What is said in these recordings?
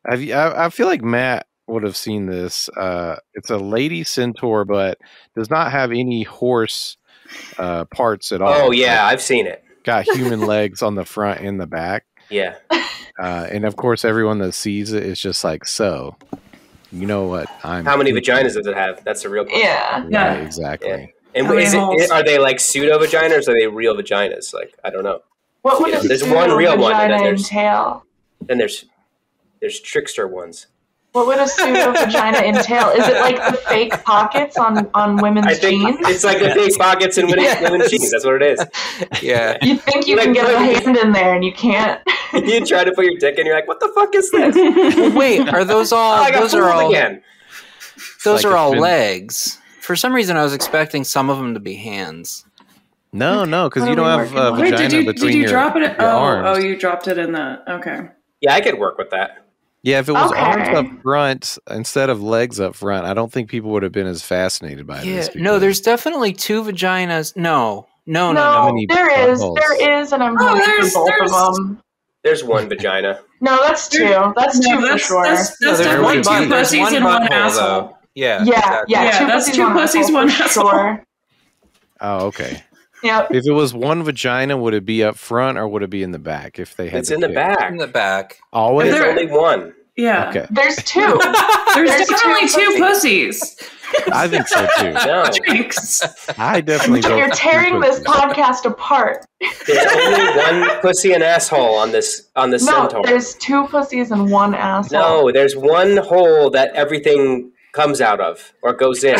I feel like Matt would have seen this. It's a lady centaur, but does not have any horse parts at all. Oh yeah, I've seen it. Got human legs on the front and the back. Yeah. And of course, everyone that sees it is just like, so, you know what? How many vaginas does it have? That's the real question. Yeah. Right, exactly. Yeah. And are they like pseudo vaginas or are they real vaginas? Like, I don't know. What would there's one real one, and then entail? Then there's trickster ones. What would a pseudo vagina entail? Is it like the fake pockets on women's jeans? It's like the fake pockets in women's jeans. That's what it is. Yeah. You think you can get a hand in there and you can't. You try to put your dick in, you're like, what the fuck is this? Wait, are those all? Those are all. Again. Those are all legs. For some reason, I was expecting some of them to be hands. No, because you don't have a vagina between your Did you drop it? arms. Oh, you dropped it in the. Okay. Yeah, I could work with that. Yeah, if it was arms up front instead of legs up front, I don't think people would have been as fascinated by this. No, there's definitely two vaginas. No. There is, and I'm going for both of them. There's one vagina. No, that's two. That's two for sure. That's definitely two pussies and one asshole. Yeah, that's two pussies, one asshole. Sure. Oh, okay. Yep. If it was one vagina, would it be up front or would it be in the back? If they had, it's in the back. In the back. Always. There's only one. Yeah. Okay. There's two. There's definitely two pussies. I think so too. No. I definitely don't. You're tearing this podcast apart. There's only one pussy and asshole on this centaur. No, there's two pussies and one asshole. No, there's one hole that everything comes out of or goes in.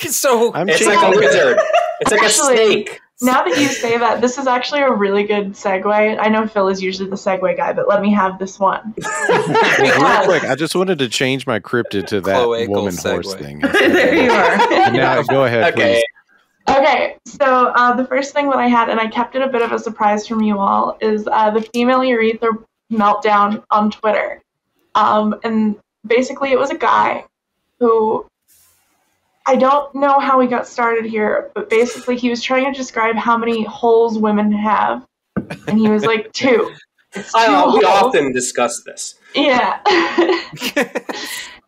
So it's like a lizard. It's like a snake. Now that you say that, this is actually a really good segue. I know Phil is usually the segue guy, but let me have this one. Real quick, I just wanted to change my cryptid to that woman horse thing. There you are. Now, go ahead, please. Okay, so the first thing that I had, and I kept it a bit of a surprise from you all, is the female urethra meltdown on Twitter. And basically it was a guy who, I don't know how he got started here, but basically he was trying to describe how many holes women have. And he was like, 2. It's 2 holes. We often discuss this. Yeah.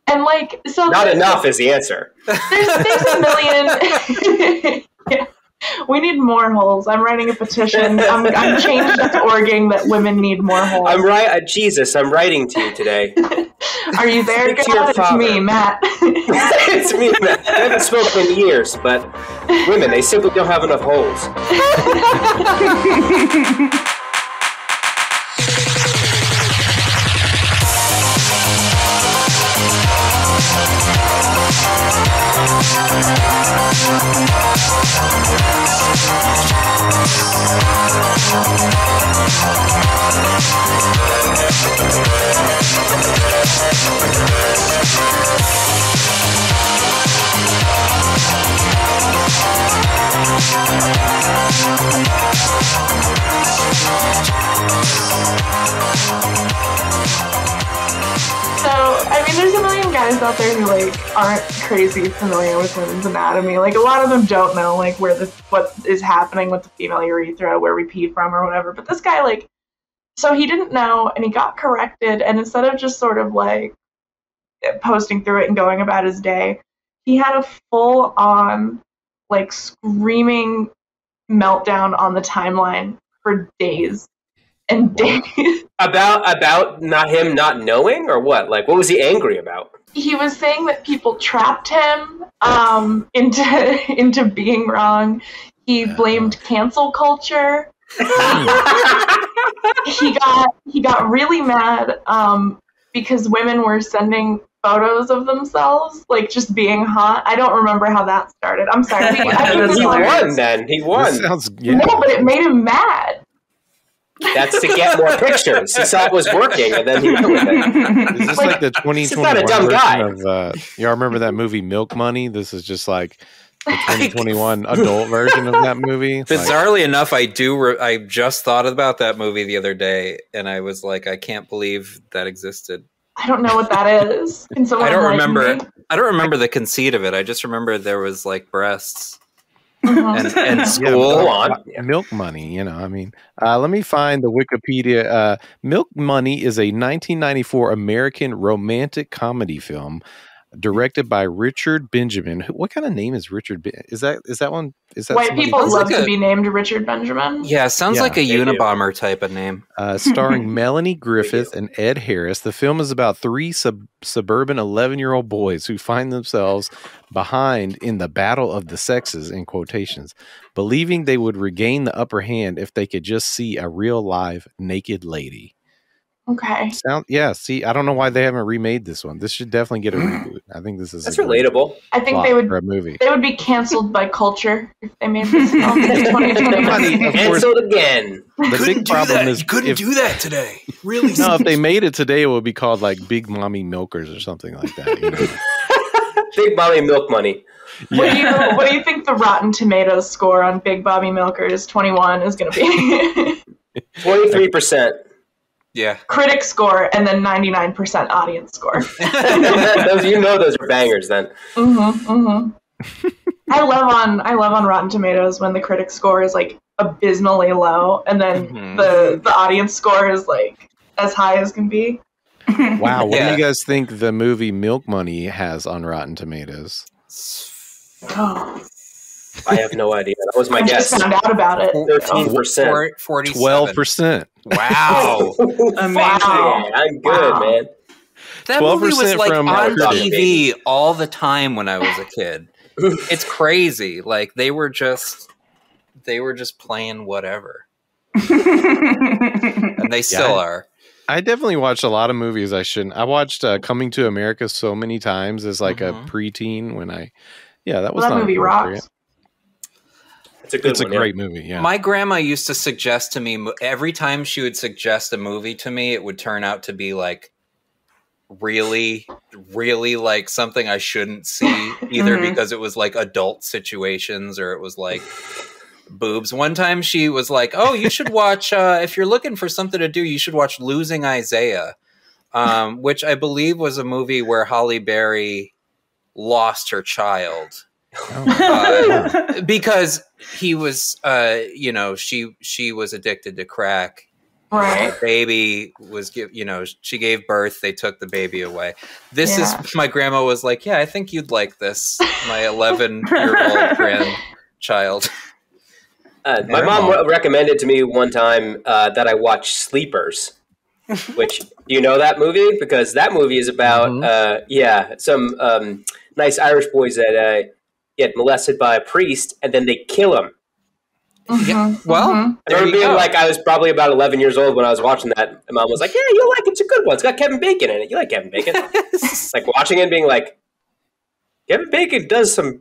And like, so not enough is the answer. There's a million. Yeah. We need more holes. I'm writing a petition. I'm change.orging that women need more holes. Jesus, I'm writing to you today. Are you there, God? It's me, Matt. It's me, Matt. I haven't spoken in years, but women, they simply don't have enough holes. There's a million guys out there who like aren't crazy familiar with women's anatomy. Like a lot of them don't know like what is happening with the female urethra, where we pee from or whatever. But this guy so he didn't know and he got corrected, and instead of just sort of like posting through it and going about his day, he had a full on like screaming meltdown on the timeline for days and days. About him not knowing, or what? Like, what was he angry about? He was saying that people trapped him into being wrong. He blamed cancel culture. He got really mad because women were sending photos of themselves, like just being hot. I don't remember how that started. I'm sorry. He won then. He won. No, but it made him mad. That's to get more pictures. He saw it was working, and then he went with it. Is this like the 2021 version of, y'all remember that movie Milk Money? This is just like the 2021 adult version of that movie. Bizarrely enough, I just thought about that movie the other day, and I was like, I can't believe that existed. I don't know what that is. I don't remember the conceit of it. I just remember there was like breasts. and school. Go on. Milk Money, I mean, let me find the Wikipedia. Milk Money is a 1994 American romantic comedy film directed by Richard Benjamin. What kind of name is Richard? Is that one? Is that white somebody- people Sounds love like to a- be named Richard Benjamin? Yeah, sounds Yeah, like a they do. Unabomber type of name. Starring Melanie Griffith and Ed Harris. The film is about three suburban 11-year-old boys who find themselves behind in the battle of the sexes, in quotations, believing they would regain the upper hand if they could just see a real live naked lady. Okay. See, I don't know why they haven't remade this one. This should definitely get a reboot. I think this is That's a great relatable. I think plot they would for a movie. they would be canceled by culture if they made this film in 2021. Of course, Canceled again. the big problem is if, that today. Really? no, if they made it today, it would be called like Big Mommy Milkers or something like that. Big Mommy Milk Money. What do you think the Rotten Tomatoes score on Big Bobby Milkers 21 is going to be? 23%. Yeah. Critic score and then 99% audience score. Those are bangers then. I love on Rotten Tomatoes when the critic score is like abysmally low and then the audience score is like as high as can be. Wow, what do you guys think the movie Milk Money has on Rotten Tomatoes? Oh, I have no idea. That was my I guess. just found out about it. 13%. 12%. Wow. Amazing. Wow. Yeah, I'm good, man. That movie was 12% like from on critic. TV all the time when I was a kid. It's crazy. Like they were just playing whatever. And they still are. I definitely watched a lot of movies I shouldn't. I watched Coming to America so many times as like a preteen when that was That not movie appropriate. rocks. It's a good It's one. a great movie, yeah. My grandma used to suggest to me every time she would suggest a movie to me, it would turn out to be like really, really like something I shouldn't see, either because it was like adult situations or it was like boobs. One time she was like, "Oh, you should watch if you're looking for something to do, you should watch Losing Isaiah," which I believe was a movie where Halle Berry lost her child. Because he was, she was addicted to crack. Right. The baby was, she gave birth. They took the baby away. This is my grandma was like, "Yeah, I think you'd like this." My 11-year-old grandchild. My mom recommended to me one time that I watch Sleepers, which you know that movie because that movie is about some nice Irish boys that get molested by a priest and then they kill him. Yeah. Well, I remember being like, I was probably about 11 years old when I was watching that. And Mom was like, "Yeah, you'll like it. It's a good one. It's got Kevin Bacon in it. You like Kevin Bacon." Like watching it and being like, Kevin Bacon does some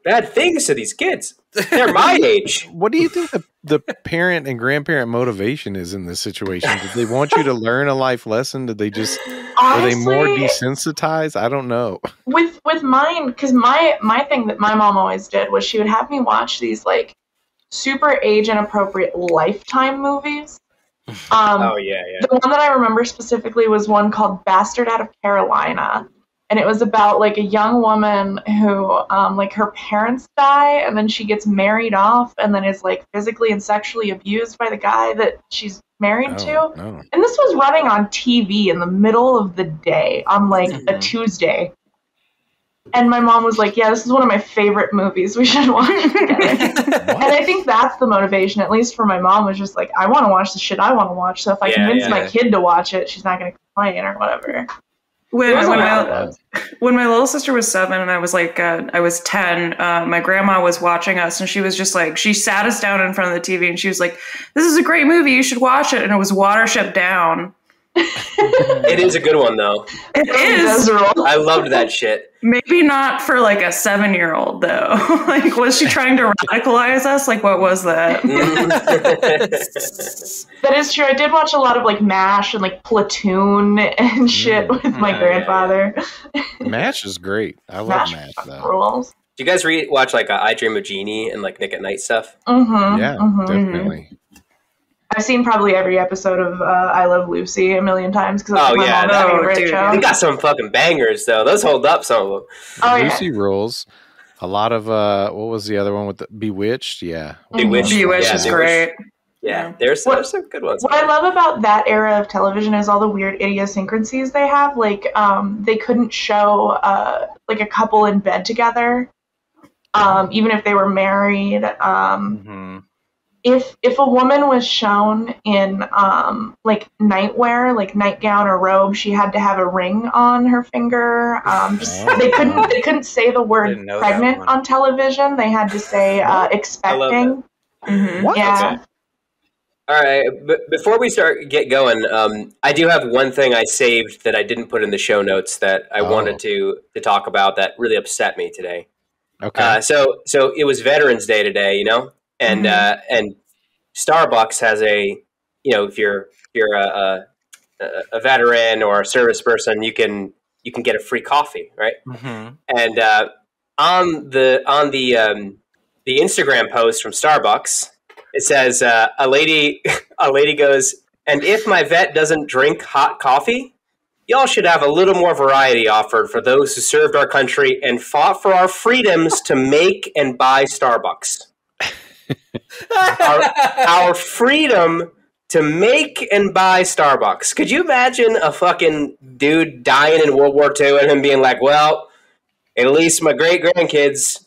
bad things to these kids. They're my age. What do you think the parent and grandparent motivation is in this situation? Did they want you to learn a life lesson? Did they just were they more desensitized? I don't know. With mine, because my thing that my mom always did was she would have me watch these like super age inappropriate Lifetime movies. Oh yeah. The one that I remember specifically was one called Bastard Out of Carolina. And it was about like a young woman who like her parents die and then she gets married off and then is like physically and sexually abused by the guy that she's married to. No. And this was running on TV in the middle of the day on like a Tuesday. And my mom was like, "Yeah, this is one of my favorite movies. We should watch it together." And I think that's the motivation, at least for my mom, was just like, I want to watch the shit I want to watch. So if I convince my kid to watch it, she's not going to complain or whatever. When my little sister was 7 and I was like, I was 10, my grandma was watching us and she was just like, she sat us down in front of the TV and she was like, "This is a great movie. You should watch it." And it was Watership Down. It is a good one though. It is. I loved that shit. Maybe not for like a 7-year-old though. Like, was she trying to radicalize us? Like, what was that? That is true. I did watch a lot of like MASH and like Platoon and shit with my grandfather. MASH is great. I love MASH though. Rules. Do you guys watch like I Dream of Jeannie and like Nick at Night stuff? Yeah, definitely. I've seen probably every episode of I Love Lucy a million times because that's my mom's favorite show. They got some fucking bangers though. Those hold up, some of them. Oh, Lucy rules. A lot of what was the other one with the Bewitched? Yeah, Bewitched is great. Yeah, there's some good ones. What I love about that era of television is all the weird idiosyncrasies they have. Like, they couldn't show like a couple in bed together, even if they were married. If a woman was shown in like nightwear, like nightgown or robe, she had to have a ring on her finger. They couldn't say the word pregnant on television. They had to say expecting. What? Yeah. Okay. All right. Before we get going, I do have one thing I saved that I didn't put in the show notes that I wanted to talk about that really upset me today. Okay. So it was Veterans Day today, you know, and Starbucks has a, you know, if you're a veteran or a service person, you can get a free coffee, right? And on the Instagram post from Starbucks, it says a lady goes, and if my vet doesn't drink hot coffee, y'all should have a little more variety offered for those who served our country and fought for our freedoms to make and buy Starbucks. our freedom to make and buy Starbucks. Could you imagine a fucking dude dying in World War II and him being like, well, at least my great-grandkids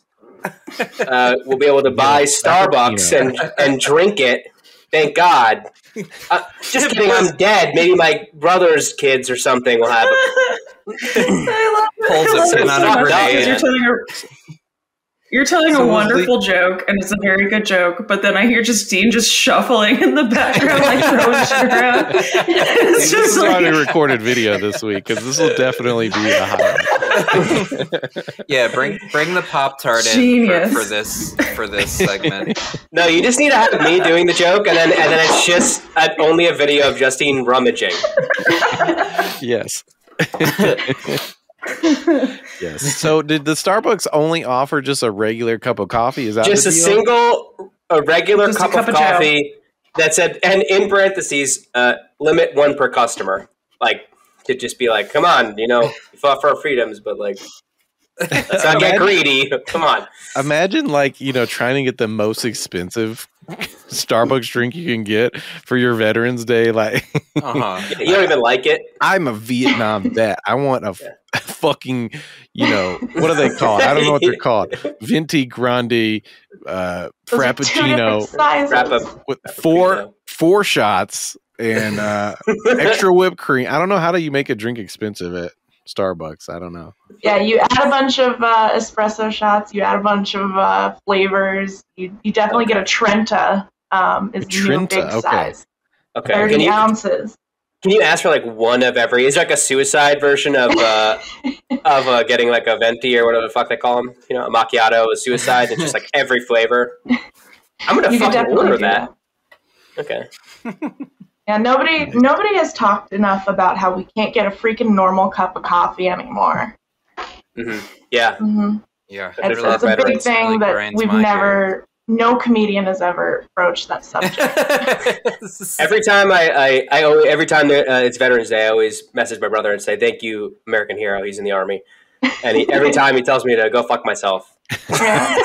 will be able to buy Starbucks and drink it. Thank God. Just kidding, I'm dead. Maybe my brother's kids or something will have it. I love Pulls a pin on a grenade. You're telling a wonderful joke, and it's a very good joke, but then I hear Justine just shuffling in the background, like throwing shit around. It's This is why we recorded video this week, because this will definitely be a highlight. Yeah, bring the Pop-Tart in for this segment. No, you just need to have me doing the joke, and then it's just only a video of Justine rummaging. Yes. Yes. So did the Starbucks only offer just a regular cup of coffee? Is that just a regular cup of coffee that said, and in parentheses, limit one per customer. Like, to just be like, come on, you know, you fought for our freedoms, but like, let's not get greedy. Come on. Imagine, like, you know, trying to get the most expensive Starbucks drink you can get for your Veterans Day. Like, you don't even like it. I'm a Vietnam vet. I want a fucking, you know, what are they called? I don't know what they're called. Venti Grande Frappuccino with four shots and extra whipped cream. I don't know, how do you make a drink expensive at Starbucks? I don't know. Yeah, you add a bunch of espresso shots. You add a bunch of flavors. You definitely get a Trenta. Is the big size. Okay. 30 ounces. Can you ask for like one of every? Is like a suicide version of getting like a venti or whatever the fuck they call them? You know, a macchiato, a suicide. It's just like every flavor. I'm gonna fucking order that. Okay. Yeah, nobody has talked enough about how we can't get a freaking normal cup of coffee anymore. Mm-hmm. Yeah. Mm-hmm. Yeah. It's a big thing that we've never. No comedian has ever broached that subject. Every time every time it's Veterans Day, I always message my brother and say, "Thank you, American hero. He's in the army." And every time he tells me to go fuck myself. Yeah.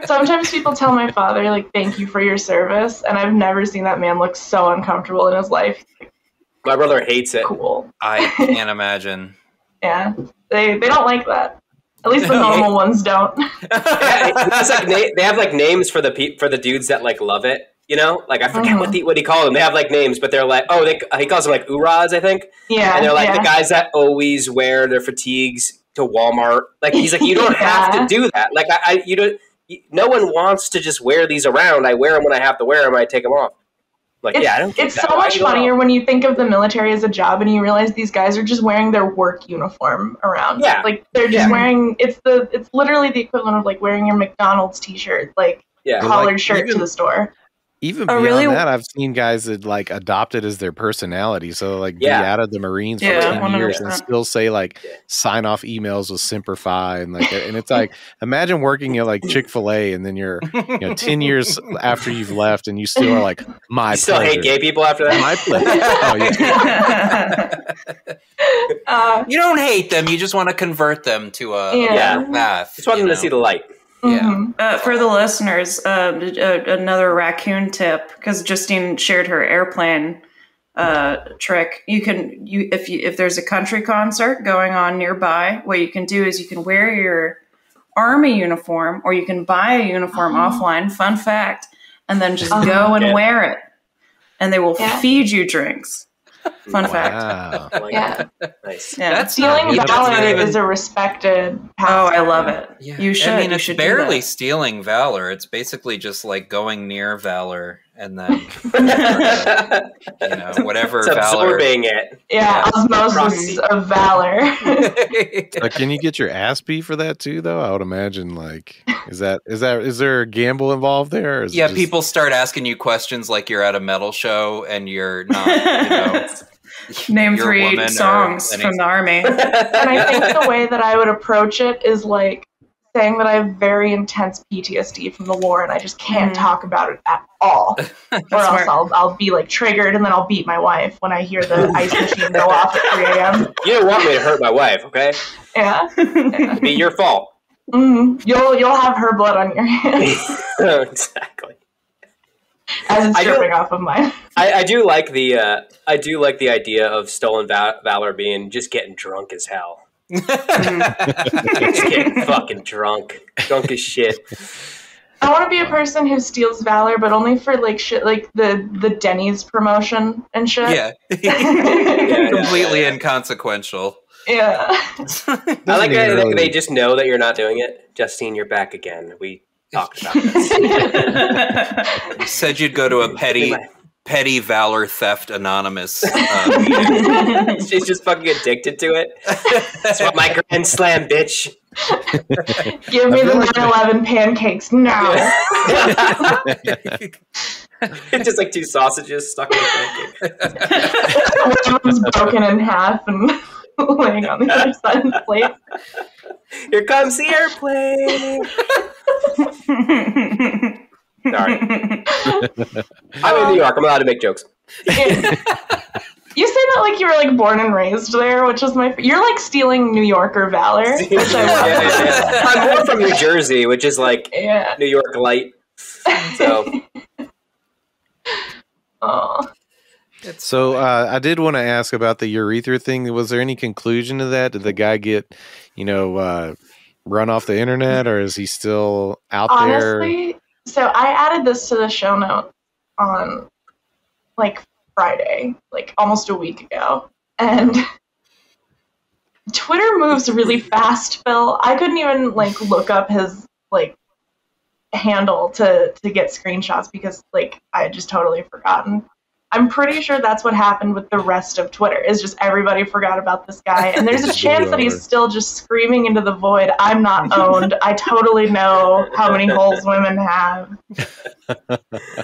Sometimes people tell my father, like, "Thank you for your service," and I've never seen that man look so uncomfortable in his life. My brother hates it. Cool. I can't imagine. Yeah, they don't like that. At least the normal ones don't. They have like names for the dudes that like love it. You know, like I forget what he called them. They have like names, but they're like, he calls them like Uras, I think. Yeah, and they're like the guys that always wear their fatigues to Walmart. Like he's like, you don't have to do that. Like you don't. No one wants to just wear these around. I wear them when I have to wear them. I take them off. Like, I don't. It's so much funnier when you think of the military as a job and you realize these guys are just wearing their work uniform around. Yeah, like they're just wearing. It's literally the equivalent of like wearing your McDonald's T-shirt, like collared shirt to the store. Even beyond that, I've seen guys that like adopt it as their personality. So like be out of the Marines for 10 years and still say like sign off emails with Semper Fi and like, and it's like, imagine working at like Chick-fil-A and then you're 10 years after you've left and you still are like, my pleasure. Still hate gay people after that? My pleasure. Oh, yeah. You don't hate them. You just want to convert them to a path. Just want them to see the light. Yeah. For the listeners, another raccoon tip, because Justine shared her airplane trick. If there's a country concert going on nearby, what you can do is you can wear your army uniform, or you can buy a uniform offline. Fun fact, and then just go and wear it, and they will feed you drinks. Fun fact. Nice. Yeah. Stealing valor is a respected pastime. I love it. Yeah. You should. I mean, you it's should barely stealing valor. It's basically just like going near valor and then, whatever it's valor. Absorbing it. Yeah, osmosis of valor. Can you get your ass beat for that too? Though I would imagine, is there a gamble involved there? Or is it people start asking you questions like you're at a metal show and you're not. Name 3 songs from the army. And I think the way that I would approach it is saying that I have very intense PTSD from the war and I just can't talk about it at all. Or else I'll be triggered and then I'll beat my wife when I hear the ice machine go off at 3 a.m. You don't want me to hurt my wife, okay? Yeah. It'd be your fault. Mm-hmm. You'll have her blood on your hands. Exactly. As it's dripping off of mine. I do like the idea of stolen valor being just getting drunk as hell. Just getting fucking drunk as shit. I want to be a person who steals valor, but only for shit like the Denny's promotion and shit. Yeah. Completely inconsequential. Yeah. I like that they just know that you're not doing it. Justine, you're back again. We talked about this. You said you'd go to a petty valor theft anonymous meeting. She's just fucking addicted to it. That's what my grand slam, bitch. Give me the 9/11 pancakes now. It's just 2 sausages stuck in the pancake. One of them's broken in half and laying on the other side of the plate. Here comes the airplane. Sorry. I'm in New York. I'm allowed to make jokes. You say that you were born and raised there, which is you're stealing New Yorker valor, which I love. Yeah. I'm more from New Jersey, which is New York light. So. Oh. So I did want to ask about the urethra thing. Was there any conclusion to that? Did the guy get, run off the internet, or is he still out there? Honestly, so I added this to the show note on Friday, almost a week ago, and Twitter moves really fast, Phil. I couldn't even look up his handle to get screenshots because I had just totally forgotten. I'm pretty sure that's what happened with the rest of Twitter, is just everybody forgot about this guy. And there's a chance that he's still just screaming into the void, I'm not owned. I totally know how many holes women have.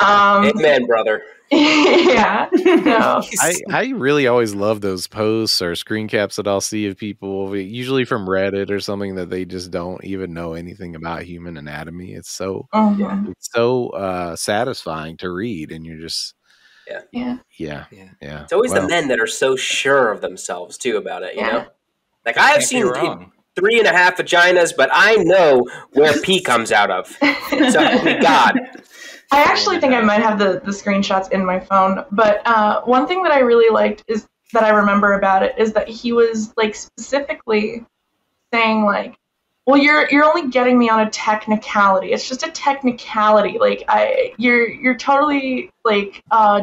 Amen, brother. Yeah. No. I really always love those posts or screen caps that I'll see of people, usually from Reddit or something, that they just don't even know anything about human anatomy. It's so satisfying to read, and you're just... Yeah. It's always the men that are so sure of themselves too about it, you know? I have seen 3.5 vaginas, but I know where pee comes out of. So God. I actually think I might have the screenshots in my phone, but one thing that I really liked is that I remember about it is that he was specifically saying well, you're only getting me on a technicality. It's just a technicality. You're totally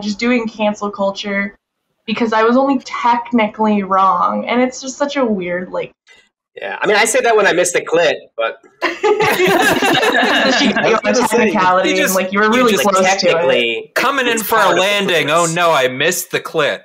just doing cancel culture because I was only technically wrong, and it's just such a weird Yeah, I mean, I say that when I miss the clit, but she got you on a technicality, and you were really close technically to it. Coming in for a landing. Oh no, I missed the clit.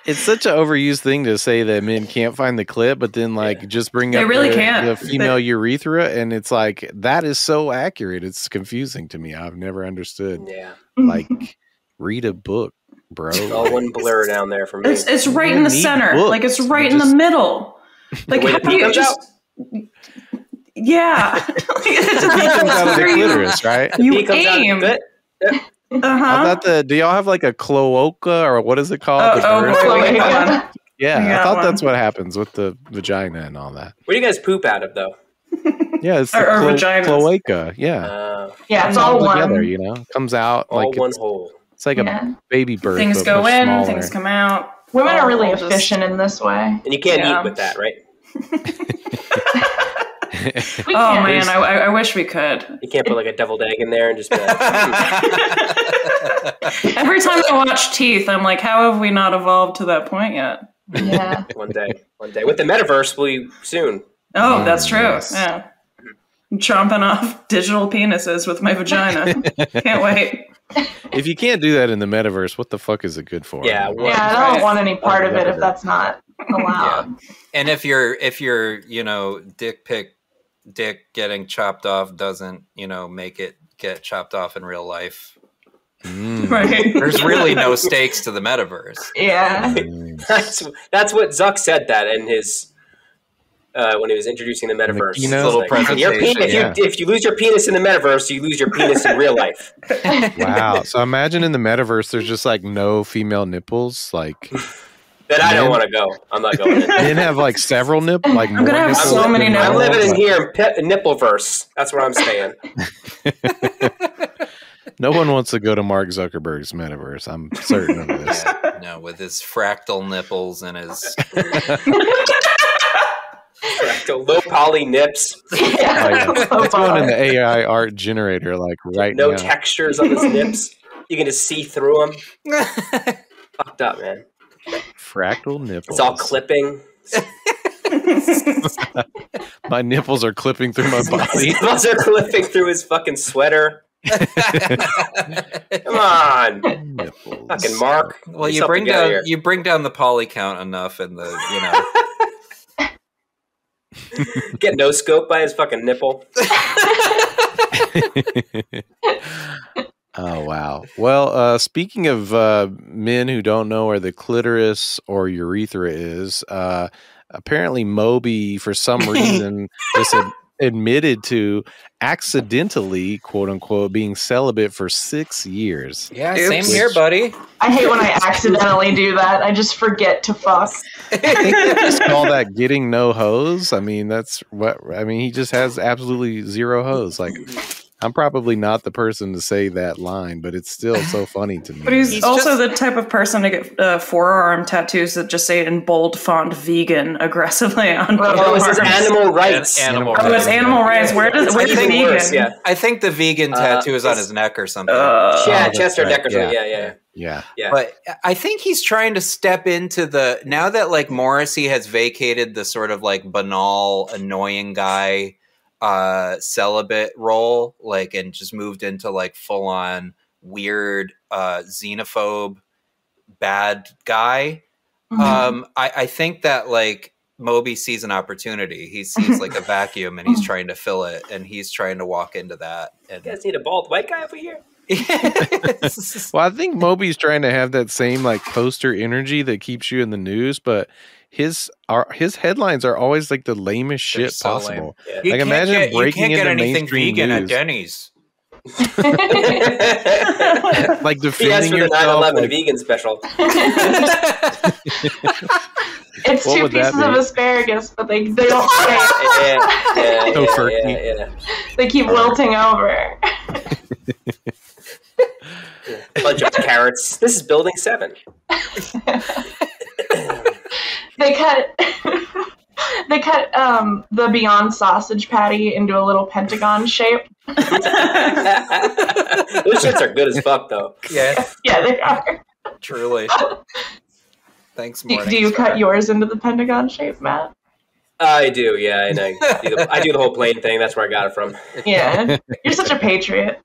It's such an overused thing to say that men can't find the clit, but then just bring up the female urethra, and it's that is so accurate. It's confusing to me. I've never understood. Yeah. Read a book, bro. It's all one blur down there for me. It's right in the center. Books. It's right in the middle. How do you just... Yeah. It comes out of the clitoris, right? You aim. I thought do y'all have like a cloaca or what is it called? Cloaca. Yeah, I thought that's what happens with the vagina and all that. What do you guys poop out of, though? Yeah, it's the cloaca. Yeah. Yeah, it's all together, one. You know, comes out all like one hole. It's like a baby birth. Things go in, smaller. things come out. Women are really efficient in this way. And you can't eat with that, right? Man, I wish we could. You can't put like a deviled egg in there and just be like, Every time I watch Teeth, I'm like, how have we not evolved to that point yet? Yeah. One day. With the metaverse, we'll soon. Oh, that's true. Yes. Yeah. I'm chomping off digital penises with my vagina. Can't wait. If you can't do that in the metaverse, what the fuck is it good for? Yeah, I don't want any part of it if that's not allowed. Yeah. And if your dick getting chopped off doesn't, make it get chopped off in real life. Right. There's really no stakes to the metaverse. Yeah. That's what Zuck said that in his when he was introducing the metaverse. Little presentation. If you lose your penis in the metaverse, you lose your penis in real life. Wow. So imagine in the metaverse there's just like no female nipples, like then I don't want to go. I'm not going in. Men have like several nipples. Like I'm gonna have so many nipples. I'm living in here in Nippleverse. That's where I'm staying. No one wants to go to Mark Zuckerberg's metaverse. I'm certain of this. Yeah, no, with his fractal nipples and his fractal low poly nips. It's going in the AI art generator, like right now. No textures on his nips. You can just see through them. Fucked up, man. Fractal nipples. It's all clipping. My nipples are clipping through my body. His nipples are clipping through his fucking sweater. Come on, nipples. Fucking Mark. Well, you bring down the poly count enough, and get no scope by his fucking nipple. Oh wow. Well, speaking of men who don't know where the clitoris or urethra is, apparently Moby, for some reason, just admitted to accidentally, quote unquote, being celibate for 6 years. Yeah, same here, buddy. I hate when I accidentally do that. I just forget to fuck. I think they just call that getting no hose. I mean, he just has absolutely zero hose. Like, I'm probably not the person to say that line, but it's still so funny to me. But he's also the type of person to get forearm tattoos that just say in bold font "vegan" aggressively on. Oh, it's animal rights. It's animal rights. Where's vegan? Worse, yeah. I think the vegan tattoo is on his neck or something. Chest or neck or something. Yeah. But I think he's trying to step into now that like Morrissey has vacated the sort of like banal, annoying guy celibate role, like, and just moved into like full on weird xenophobe bad guy. Mm-hmm. I think that like Moby sees an opportunity. He sees like a vacuum and he's trying to fill it, and he's trying to walk into that. And you guys need a bald white guy over here. Well, I think Moby's trying to have that same like poster energy that keeps you in the news, but his headlines are always like the lamest shit possible. Yeah. Like imagine breaking into mainstream vegan news at Denny's. Like defending for the yourself, 9/11 like, vegan special. It's what 2 would that pieces of be? asparagus, but they don't say it. They keep wilting over. Bunch of carrots. This is building 7. They cut the Beyond sausage patty into a little pentagon shape. Those shits are good as fuck, though. Yeah, they are. Truly. Thanks, Do you cut yours into the pentagon shape, Matt? I do, yeah. And I do the whole plane thing. That's where I got it from. Yeah, you're such a patriot.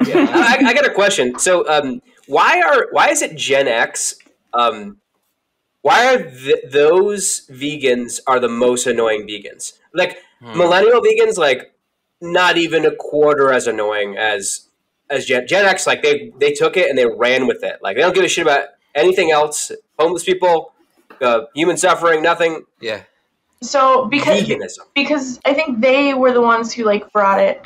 Yeah. I got a question. So, why is it Gen X? Why are those vegans are the most annoying vegans? Like millennial vegans, like not even a quarter as annoying as Gen X. Like they took it and they ran with it. Like they don't give a shit about anything else. Homeless people, human suffering, nothing. Yeah. So because veganism. Because I think they were the ones who like brought it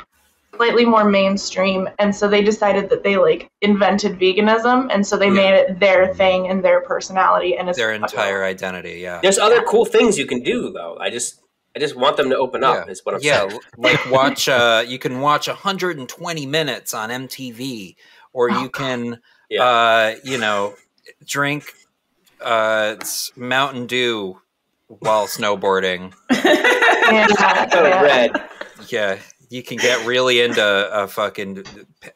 slightly more mainstream, and so they decided that they like invented veganism, and so they made it their thing and their personality and their entire identity. Yeah, there's other cool things you can do though. I just want them to open up. Is what I'm saying. Like watch. You can watch 120 minutes on MTV, or you can, drink Mountain Dew while snowboarding. Red. Yeah. You can get really into fucking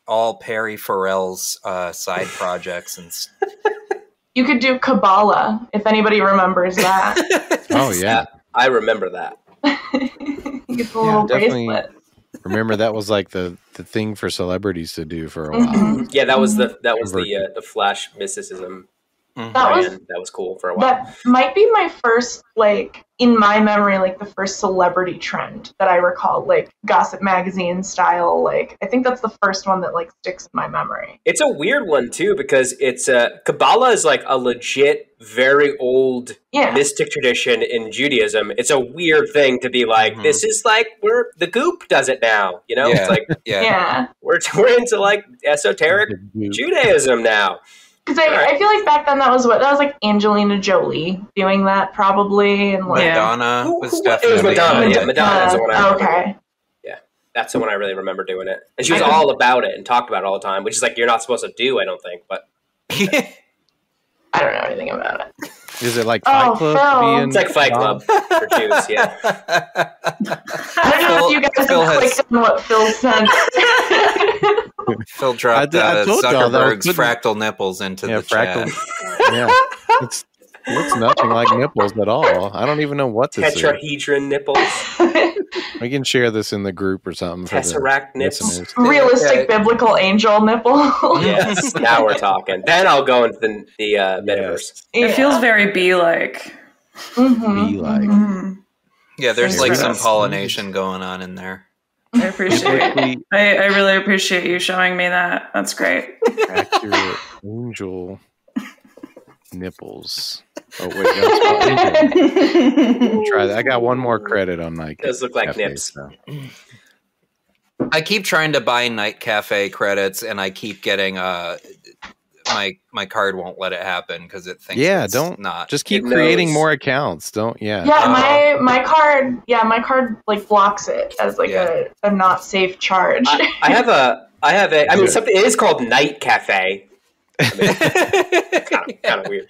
all Perry Farrell's side projects and. You could do Kabbalah if anybody remembers that. Oh yeah, I remember that. You get the little bracelet. Remember that was like the thing for celebrities to do for a while. Mm-hmm. Yeah, that was the Flash mysticism. That was cool for a while. That might be my first, like, in my memory, like the first celebrity trend that I recall, like Gossip Magazine style. Like, I think that's the first one that like sticks in my memory. It's a weird one too because it's Kabbalah is like a legit, very old mystic tradition in Judaism. It's a weird thing to be like, this is like where the Goop does it now. You know, it's like we're into like esoteric Judaism now. Because I feel like back then that was like Angelina Jolie doing that probably, and like Madonna was definitely. It was Madonna. Yeah, Madonna's the one I remember. Okay. Yeah, that's the one I really remember doing it, and she was all about it and talked about it all the time, which is like you're not supposed to do, I don't think, but I don't know anything about it. Is it like Fight Club? It's like Fight Club for Jews, yeah. I don't know if you guys have clicked on what Phil said. Phil dropped Zuckerberg's fractal nipples into the chat. Yeah, it looks nothing like nipples at all. I don't even know what this is. Tetrahedron nipples. We can share this in the group or something. Tesseract nipples. Realistic biblical angel nipple. Yes, now we're talking. Then I'll go into the metaverse. It feels very bee-like. Bee-like. Mm-hmm. Yeah, there's like some pollination going on in there. I appreciate I really appreciate you showing me that. That's great. Accurate angel nipples. Oh wait, try that. I got one more credit on Nike. Does look like nips. So. I keep trying to buy Night Cafe credits, and I keep getting my card won't let it happen because it thinks it's not. Just keep creating more accounts. My card like blocks it as like a not safe charge. I have something. It is called Night Cafe. I mean, kind of weird.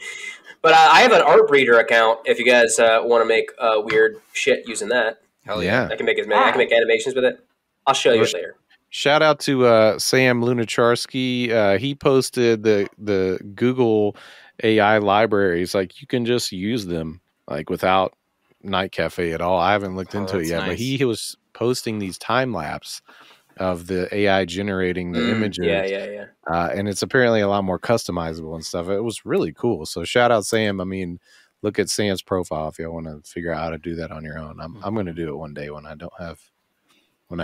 But I have an Art Breeder account. If you guys want to make weird shit using that, hell yeah! I can make I can make animations with it. I'll show you later. Shout out to Sam Lunacharski. He posted the Google AI libraries. Like you can just use them like without Night Cafe at all. I haven't looked into it yet, but he was posting these time lapse of the AI generating the images. Yeah. And it's apparently a lot more customizable and stuff. It was really cool. So shout out Sam. I mean, look at Sam's profile if you want to figure out how to do that on your own. I'm going to do it one day when I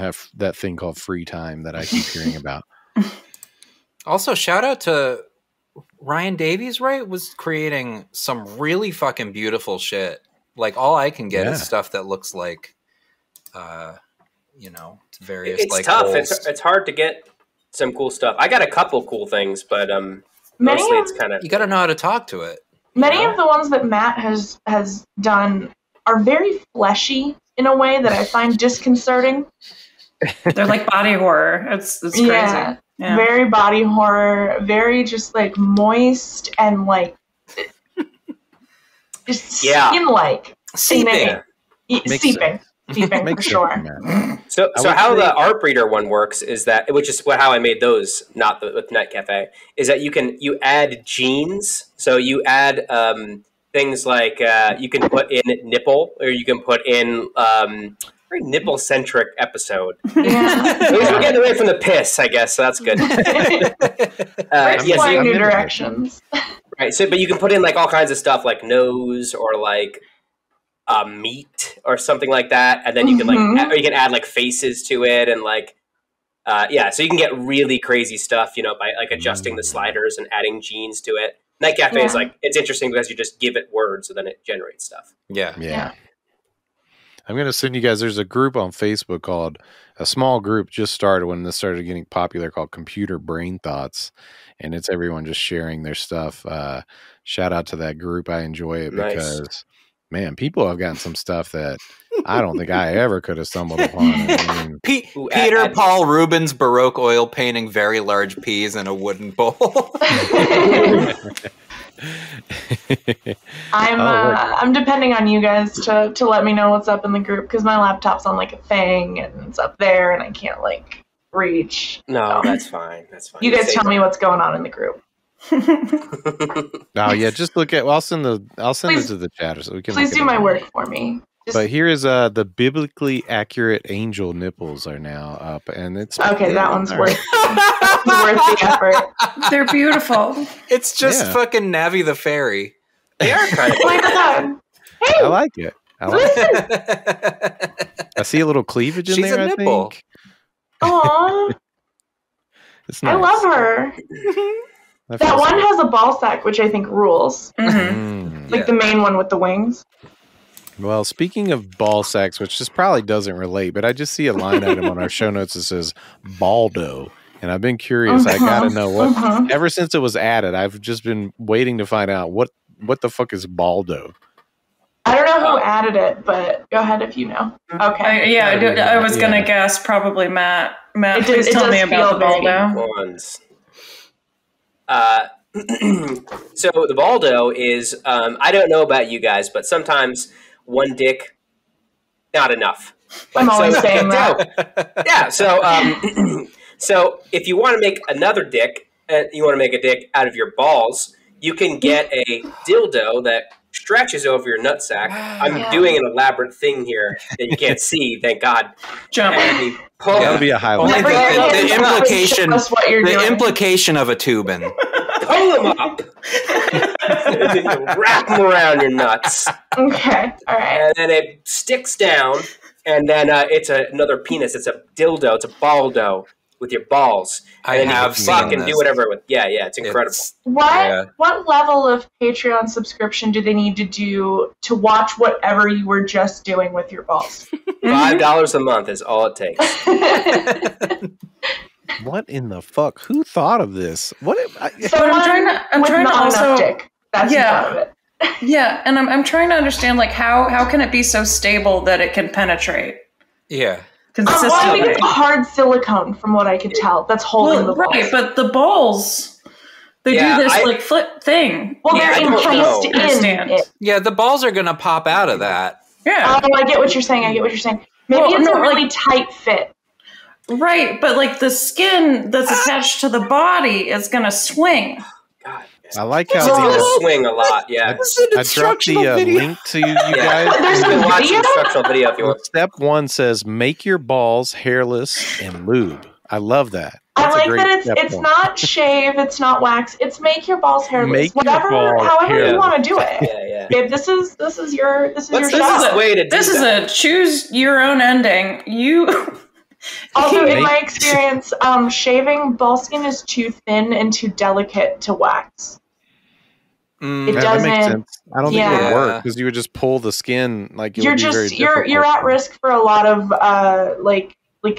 have that thing called free time that I keep hearing about. Also, shout out to Ryan Davies, right? Was creating some really fucking beautiful shit. Like all I can get is stuff that looks like, various it's like tough. holes. It's hard to get some cool stuff. I got a couple cool things, but mostly it's kind of you got to know how to talk to it. Many of the ones that Matt has done are very fleshy in a way that I find disconcerting. They're like body horror. It's crazy. Yeah, very body horror, very just like moist and like just skin-like. Seeping. Seeping for sure. So how the Art Breeder one works is that, which is how I made those, not with Night Cafe, is that you add genes. So you add things like you can put in nipple, or you can put in very nipple centric episode. Yeah. We're getting away from the piss, I guess. So that's good. Exploring new directions. Right. So, but you can put in like all kinds of stuff like nose or like meat or something like that, and then you can or you can add like faces to it and like so you can get really crazy stuff, by like adjusting the sliders and adding genes to it. Night Cafe is like, it's interesting because you just give it words and then it generates stuff. Yeah. I'm going to send you guys. There's a group on Facebook called, a small group just started when this started getting popular, called Computer Brain Thoughts. And it's everyone just sharing their stuff. Shout out to that group. I enjoy it because, man, people have gotten some stuff that I don't think I ever could have stumbled upon. I mean, Peter Paul Rubens Baroque oil painting very large peas in a wooden bowl. I'm depending on you guys to let me know what's up in the group because my laptop's on like a thing and it's up there and I can't like reach. No, that's fine. That's fine. You guys tell me what's going on in the group. Oh yeah, just look at. Well, I'll send it to the chat so we can. Please do my work for me. But here is the biblically accurate angel nipples are now up, and it's okay. That one's worth the effort. They're beautiful. It's just fucking Navi the fairy. They are kind of. Oh my god! Hey, I like it. I see a little cleavage in there. A nipple. I think. Aww. It's nice. I love her. That one has a ball sack, which I think rules. Like the main one with the wings. Well, speaking of ball sacks, which just probably doesn't relate, but I just see a line item on our show notes that says Balldo. And I've been curious. I got to know what. Ever since it was added, I've just been waiting to find out what the fuck is Balldo. I don't know who added it, but go ahead if you know. Okay. I was going to guess probably Matt. Matt, please tell me about the Balldo. So the Balldo is, I don't know about you guys, but sometimes one dick, not enough. I'm always saying that. Yeah, so if you want to make another dick, you want to make a dick out of your balls, you can get a dildo that stretches over your nutsack. I'm doing an elaborate thing here that you can't see, thank God. Jump. That'll be a highlight. The implication of a tubin. Pull them up. And then you wrap them around your nuts. Okay, all right. And then it sticks down, and then it's another penis. It's a dildo. It's a Balldo with your balls. And then you can fuck and do whatever with. Yeah, it's incredible. What level of Patreon subscription do they need to do to watch whatever you were just doing with your balls? $5 a month is all it takes. What in the fuck? Who thought of this? What? I'm trying to also. Dick. That's part of it. Yeah, and I'm trying to understand like how can it be so stable that it can penetrate? Yeah. I think it's hard silicone, from what I can tell. That's holding the balls. Right, but the balls, they do this flip thing. Well, they're encased in it. Yeah, the balls are going to pop out of that. Yeah. Oh, I get what you're saying. Maybe it's a really tight fit. Right, but like the skin that's attached to the body is going to swing. God. I like how it's going to swing a lot, yeah. I dropped the link to you guys. There's you can a watch video? the instructional video if you want. Step 1 says, make your balls hairless and lube. I love that. I like that it's not shave, it's not wax, it's make your balls hairless. However you want to do it. Yeah. Babe, this is your shot. This is a choose your own ending. Also, in my experience, shaving ball skin is too thin and too delicate to wax. It doesn't. That makes sense. I don't think it would work because you would just pull the skin like you're at risk for a lot of like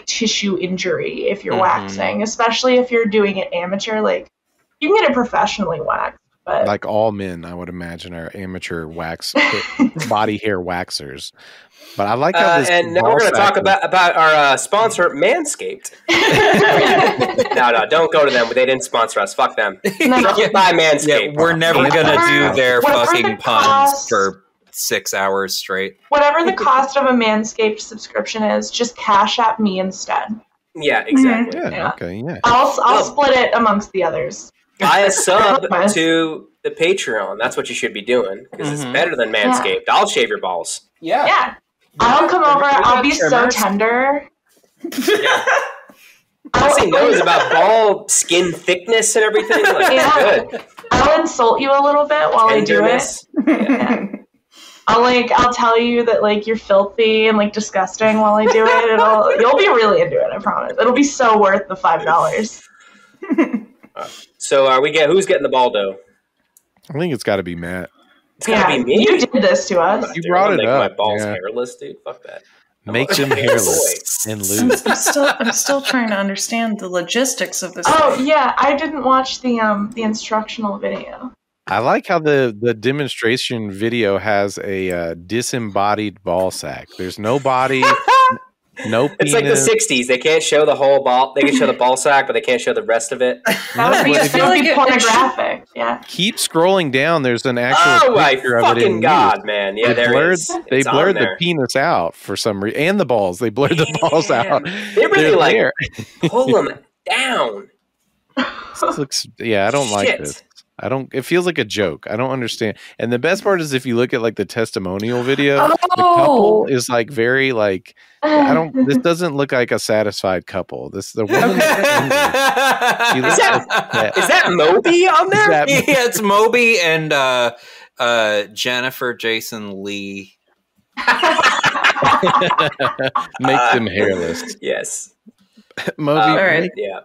tissue injury if you're waxing, especially if you're doing it amateur. Like you can get it professionally waxed, but like all men, I would imagine, are amateur body hair waxers. But I like how this. And now we're going to talk about our sponsor, Manscaped. No, don't go to them. They didn't sponsor us. Fuck them. Buy Manscaped. Yeah, we're never going to do their fucking puns for 6 hours straight. Whatever the cost of a Manscaped subscription is, just cash at me instead. Yeah, exactly. Yeah. Okay, yeah. I'll split it amongst the others. Buy a sub to the Patreon. That's what you should be doing because it's better than Manscaped. I'll shave your balls. Yeah. I'll come over. I'll be so tender. Yeah. He knows about ball skin thickness and everything. Like, good. I'll insult you a little bit while I do it. Yeah. I'll tell you that like you're filthy and like disgusting while I do it. You'll be really into it. I promise. It'll be so worth the $5. So who's getting the Balldo? I think it's got to be Matt. It's gotta be me. You did this to us. You brought it up. My balls hairless, dude. Fuck that. Make them hairless and loose. I'm still trying to understand the logistics of this. Oh yeah, I didn't watch the instructional video. I like how the demonstration video has a disembodied ball sack. There's no body, no penis. It's like the 60s. They can't show the whole ball. They can show the ball sack, but they can't show the rest of it. That would be pornographic. Yeah. Keep scrolling down. There's an actual picture of it. Oh my fucking god, man! Yeah, they blurred the penis out for some reason, and the balls. They blurred the balls out. They really pull them down. I don't like this. It feels like a joke. I don't understand. And the best part is if you look at like the testimonial video, the couple is like very like, this doesn't look like a satisfied couple. The woman. Is that Moby on there? Yeah, it's Moby and Jennifer Jason Lee. Make them hairless. Yes. Moby. All right. Yeah.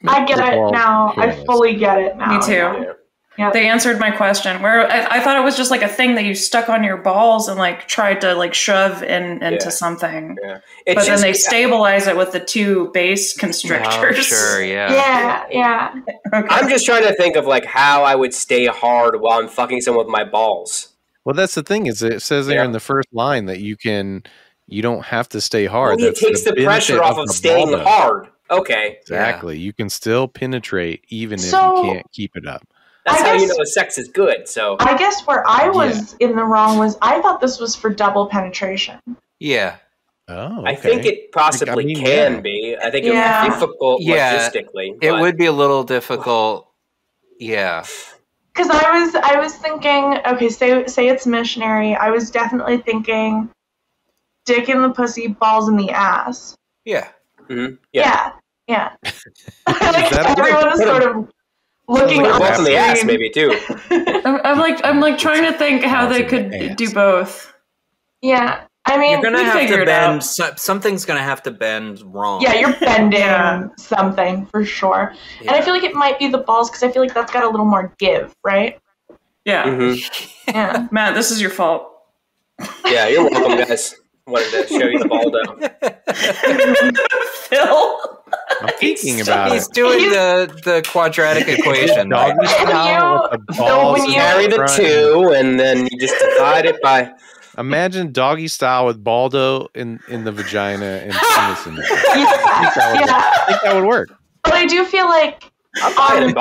I get it now. I fully get it now. Me too. Yeah. They answered my question. Where I thought it was just like a thing that you stuck on your balls and like tried to like shove into something. Yeah. But then they stabilize it with the two base constrictors. Oh, sure, yeah. Okay. I'm just trying to think of like how I would stay hard while I'm fucking someone with my balls. Well, that's the thing is it says there in the first line that you don't have to stay hard. It takes the pressure off of staying hard. Okay. Exactly. Yeah. You can still penetrate even if you can't keep it up. That's how you know sex is good. So I guess where I was in the wrong was I thought this was for double penetration. Yeah. Oh, okay. I think it possibly can be. I think it would be difficult logistically. It would be a little difficult. Yeah. Because I was thinking, okay, say it's missionary. I was definitely thinking dick in the pussy, balls in the ass. Yeah. Mm-hmm. Yeah. Everyone is sort of looking up in the ass, maybe too. I'm like trying to think how they could do both. Yeah, I mean, you're gonna have to bend. Something's gonna have to bend wrong. Yeah, you're bending something for sure. Yeah. And I feel like it might be the balls because I feel like that's got a little more give, right? Yeah. Mm-hmm. Yeah, Matt, this is your fault. Yeah, you're welcome, guys. Wanted to show you the Balldo. Phil. I'm thinking about He's doing the quadratic equation. Right? You carry the two, and then you just divide it by. Imagine doggy style with Balldo in the vagina and penis in the I think that would work. But I do feel like on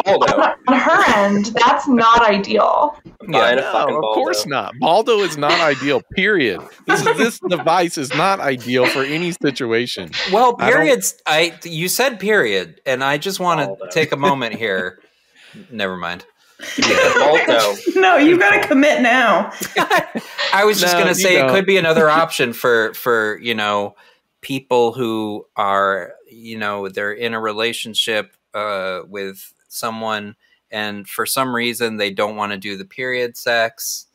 her end, that's not ideal. Of course not. Balldo is not ideal, period. This device is not ideal for any situation. Well, periods, you said period, and I just want to take a moment here. Never mind. No, you've got to commit now. I was just going to say it could be another option for people who are, they're in a relationship with someone, and for some reason they don't want to do the period sex.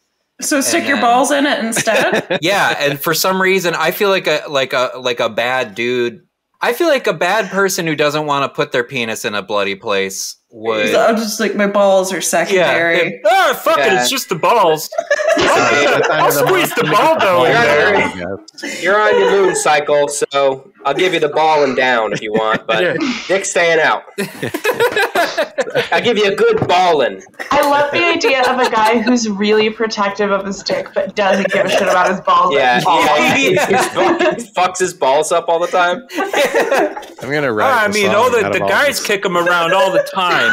So stick your balls in it instead. Yeah, and for some reason I feel like a bad dude. I feel like a bad person who doesn't want to put their penis in a bloody place would. I'm just like, my balls are secondary. Fuck it, it's just the balls. I'll squeeze the Balldo in there. You're on your moon cycle, so I'll give you the ball and down if you want, but dick's staying out. I'll give you a good ballin'. I love the idea of a guy who's really protective of his dick, but doesn't give a shit about his balls. He fucks his balls up all the time. I'm gonna write. The guys kick him around all the time.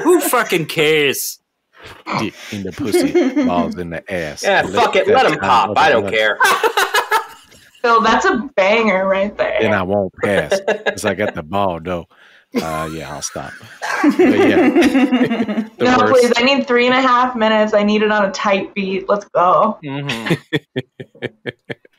Who fucking cares? Dick in the pussy, balls in the ass. Yeah, fuck it. Let him pop. I don't care. Phil, that's a banger right there. Then I won't pass because I got the ball, though. I'll stop. But yeah. No, please. I need 3.5 minutes. I need it on a tight beat. Let's go. Mm-hmm.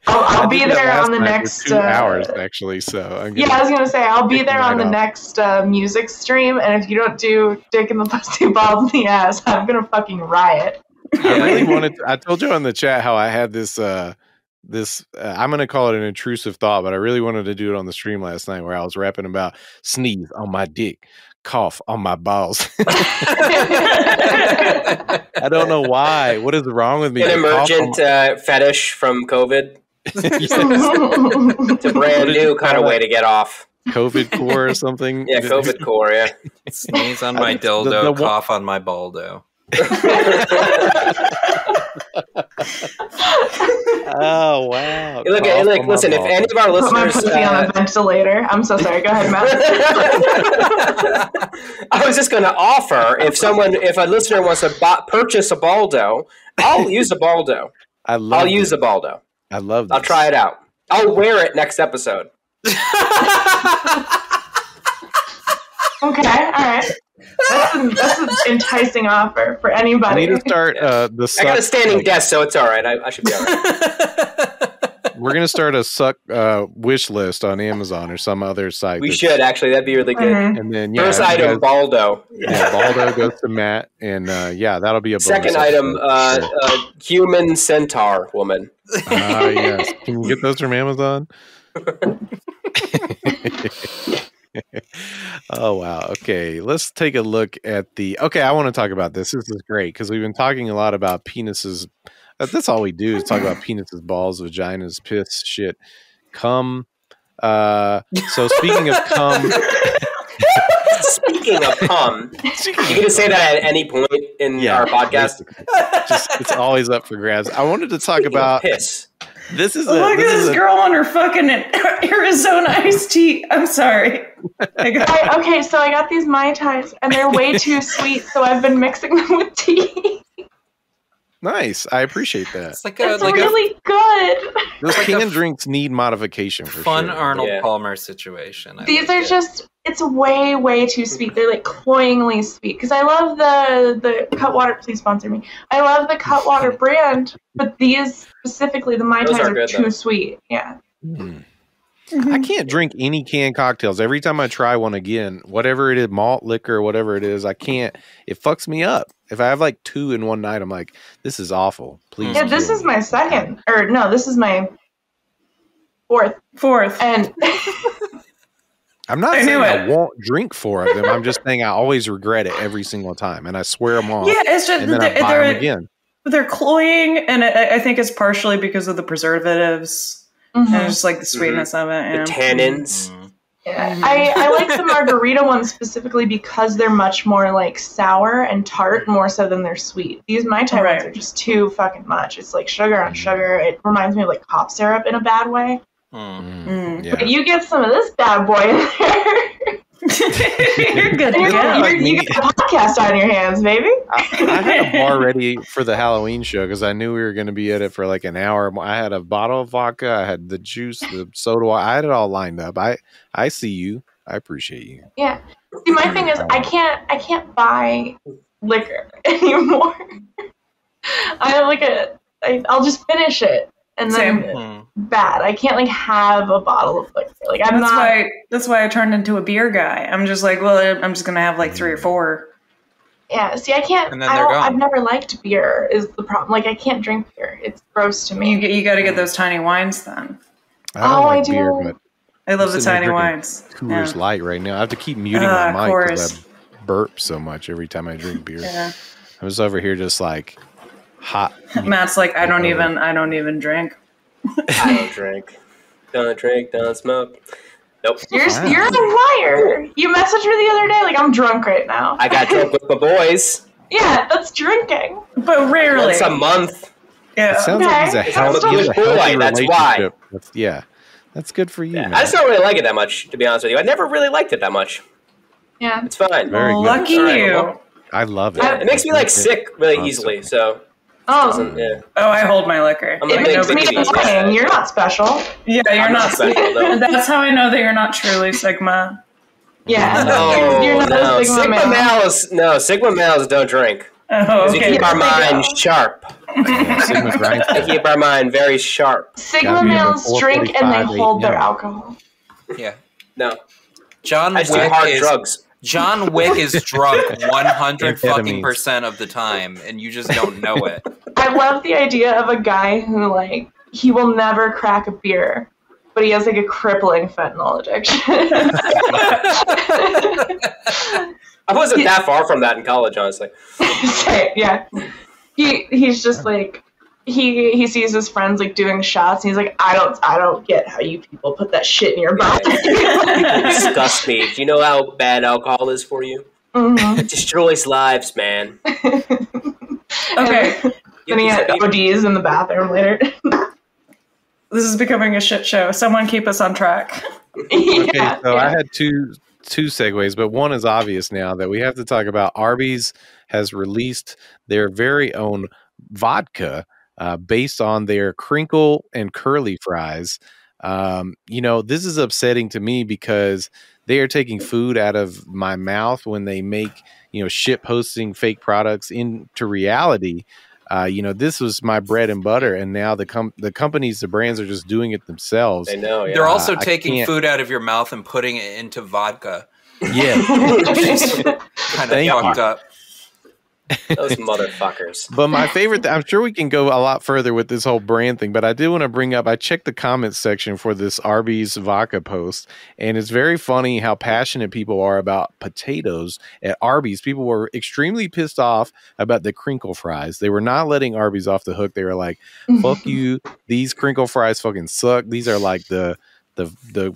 I'll be there on the next 2 hours, actually. So I was gonna say I'll be there on the next music stream, and if you don't do dick in the pussy, balls in the ass, I'm gonna fucking riot. I really wanted. I told you on the chat how I had this. I'm gonna call it an intrusive thought, but I really wanted to do it on the stream last night, where I was rapping about sneeze on my dick, cough on my balls. I don't know why. What is wrong with me? An emergent fetish from COVID. It's a brand new kind of way to get off. COVID core or something? Yeah, COVID core, yeah. Sneeze on my dildo, cough on my Balldo. Oh wow! Look, listen. If any of our listeners, put my pussy on a ventilator. I'm so sorry. Go ahead, Matt. I was just going to offer if a listener wants to purchase a Balldo, I'll use a Balldo. I'll use a Balldo. I love this. I'll try it out. I'll wear it next episode. Okay, all right. That's an enticing offer for anybody. I need to start I got a standing desk, so it's all right. I should be all right. We're going to start a Succ wish list on Amazon or some other site. We should, actually. That'd be really good. And then, first item, Balldo. Yeah, Balldo goes to Matt, and that'll be a bonus. Second item, human centaur woman. Yes. Can you get those from Amazon? Oh wow. Okay, let's take a look at I want to talk about this. This is great because we've been talking a lot about penises. That's all we do is talk about penises, balls, vaginas, piss, shit, cum. So speaking of cum, Speaking of cum, you can just say that at any point in our podcast. It's always up for grabs. I wanted to talk about piss. Look at this girl on her fucking Arizona iced tea. I'm sorry. Okay, so I got these Mai Tais, and they're way too sweet, so I've been mixing them with tea. Nice. I appreciate that. It's really good. Those canned drinks need modification for fun sure. Arnold Palmer situation. These are just, it's way, way too sweet. They're like cloyingly sweet. Because I love the Cutwater, please sponsor me. I love the Cutwater brand, but these specifically, the Mai Tais are too sweet. Yeah. Mm. I can't drink any canned cocktails. Every time I try one again, whatever it is, malt liquor, whatever it is, I can't. It fucks me up. If I have like 2 in one night, I'm like, this is awful. Please. Yeah, this is my second. Or no, this is my fourth. And I'm not saying I won't drink 4 of them. I'm just saying I always regret it every single time. And I swear them off. Yeah, it's just and then I buy them again. They're cloying, and I think it's partially because of the preservatives. Mm-hmm. And just like the sweetness of it. The tannins. Yeah. I like the margarita ones specifically because they're much more like sour and tart more so than they're sweet. These Mai Tai ones are just too fucking much. It's like sugar on sugar. It reminds me of like cough syrup in a bad way. Yeah. But you get some of this bad boy in there. You're good. You got a podcast on your hands, baby. I had a bar ready for the Halloween show because I knew we were going to be at it for like an hour. I had a bottle of vodka. I had the juice, the soda water. I had it all lined up. I see you. I appreciate you. Yeah. See, my thing is, I can't buy liquor anymore. I have like I'll just finish it. And then bad. I can't like have a bottle of liquor. Like that's why I turned into a beer guy. I'm just like, well, I'm just gonna have like 3 or 4. Yeah. See, I can't. And then they're gone. I've never liked beer. Is the problem? Like, I can't drink beer. It's gross to me. You got to get those tiny wines then. I do. Beer, but I love the tiny wines. Coors Light right now. I have to keep muting my mic because I burp so much every time I drink beer. Yeah. I'm just over here just like hot. Matt's like, I don't even drink. I don't drink. Don't drink, don't smoke. Nope. You're a liar. You messaged me the other day like I'm drunk right now. I got drunk with my boys. Yeah, that's drinking. But rarely. Once a month. Yeah. It sounds like he's a healthy relationship. That's why. Yeah. That's good for you, man. I just don't really like it that much, to be honest with you. I never really liked it that much. Yeah. It's fine. Very good. Lucky you. I love it. It makes me like sick really easily, so. Oh, I hold my liquor. It makes me annoying. You're not special. Yeah, you're not special. That's how I know that you're not truly Sigma. Yeah, you're not a Sigma male. Sigma males don't drink. Oh, okay. We keep our mind sharp. They keep our mind very sharp. Sigma males drink and they hold their alcohol. Yeah. No. John Wick do hard drugs. John Wick is drunk 100% of the time, and you just don't know it. I love the idea of a guy who, like, he will never crack a beer, but he has, like, a crippling fentanyl addiction. I wasn't that far from that in college, honestly. Yeah. he's just like he sees his friends like doing shots, and he's like, I don't get how you people put that shit in your mouth. You disgust me. Do you know how bad alcohol is for you? Mm-hmm. It destroys lives, man. Okay. Then he had ODs in the bathroom later. This is becoming a shit show. Someone keep us on track. Okay, so I had two segues, but one is obvious now that we have to talk about. Arby's has released their very own vodka based on their crinkle and curly fries. This is upsetting to me because they are taking food out of my mouth when they make, shit posting fake products into reality. This was my bread and butter, and now the companies, the brands are just doing it themselves. I know. Yeah. They're also taking food out of your mouth and putting it into vodka. Yeah, kind of fucked up. Those motherfuckers. But my favorite, I'm sure we can go a lot further with this whole brand thing, but I did want to bring up, I checked the comments section for this Arby's vodka post, and it's very funny how passionate people are about potatoes at Arby's. People were extremely pissed off about the crinkle fries. They were not letting Arby's off the hook. They were like, fuck you, these crinkle fries fucking suck. These are like the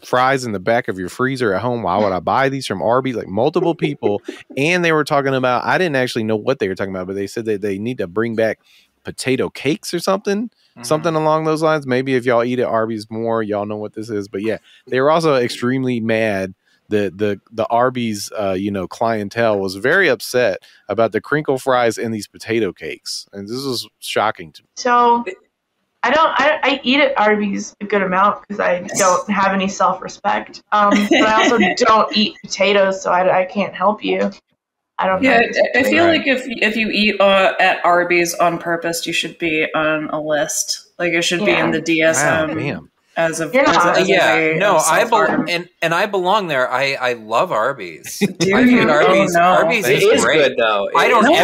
fries in the back of your freezer at home. Why would I buy these from Arby's? Like multiple people. And they were talking about, I didn't actually know what they were talking about, but they said that they need to bring back potato cakes or something, something along those lines. Maybe if y'all eat at Arby's more, y'all know what this is. But yeah, they were also extremely mad. The Arby's, clientele was very upset about the crinkle fries and these potato cakes. And this was shocking to me. So I eat at Arby's a good amount because I don't have any self-respect. But I also don't eat potatoes, so I can't help you. I don't know. Yeah, I feel like if you eat at Arby's on purpose, you should be on a list. Like it should be in the DSM. Wow, as of I belong there. I love Arby's. Do I you? think Arby's, Oh, no. Arby's It is is great. good though. I don't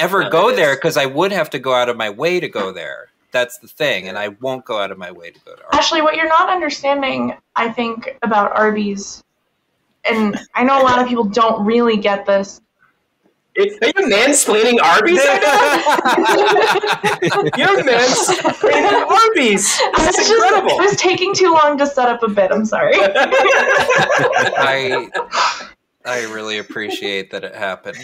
ever No, go it there is. because I would have to go out of my way to go there. That's the thing, and I won't go out of my way to go to Arby's. Actually, what you're not understanding, I think, about Arby's, and I know a lot of people don't really get this. Are you mansplaining Arby's right now? You're mansplaining Arby's. This is incredible. It was taking too long to set up a bit. I'm sorry. I really appreciate that it happened.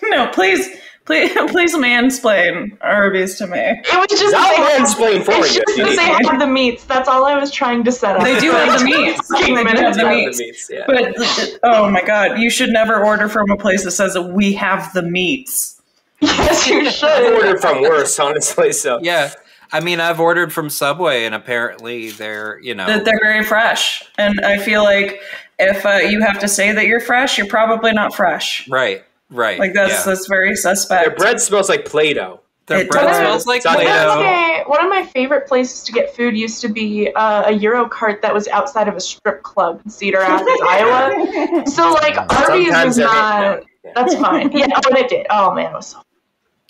No, please mansplain Arby's to me. It was just I'll that mansplain for it's you. just that they have the meats. That's all I was trying to set up. They do have the meats. They do have the meats. Yeah. But oh my god, you should never order from a place that says that we have the meats. Yes, you I've should. ordered from worse, honestly. So Yeah. I mean, I've ordered from Subway, and apparently they're, That they're very fresh, and I feel like if you have to say that you're fresh, you're probably not fresh. Right. Like that's very suspect. their bread smells like Play-Doh. Their It bread does. smells like It's not Play-Doh. One of my favorite places to get food used to be a Euro cart that was outside of a strip club in Cedar Rapids, Iowa. So like Arby's Sometimes is not. Yeah. That's fine. Yeah, but it did. Oh man, it was so.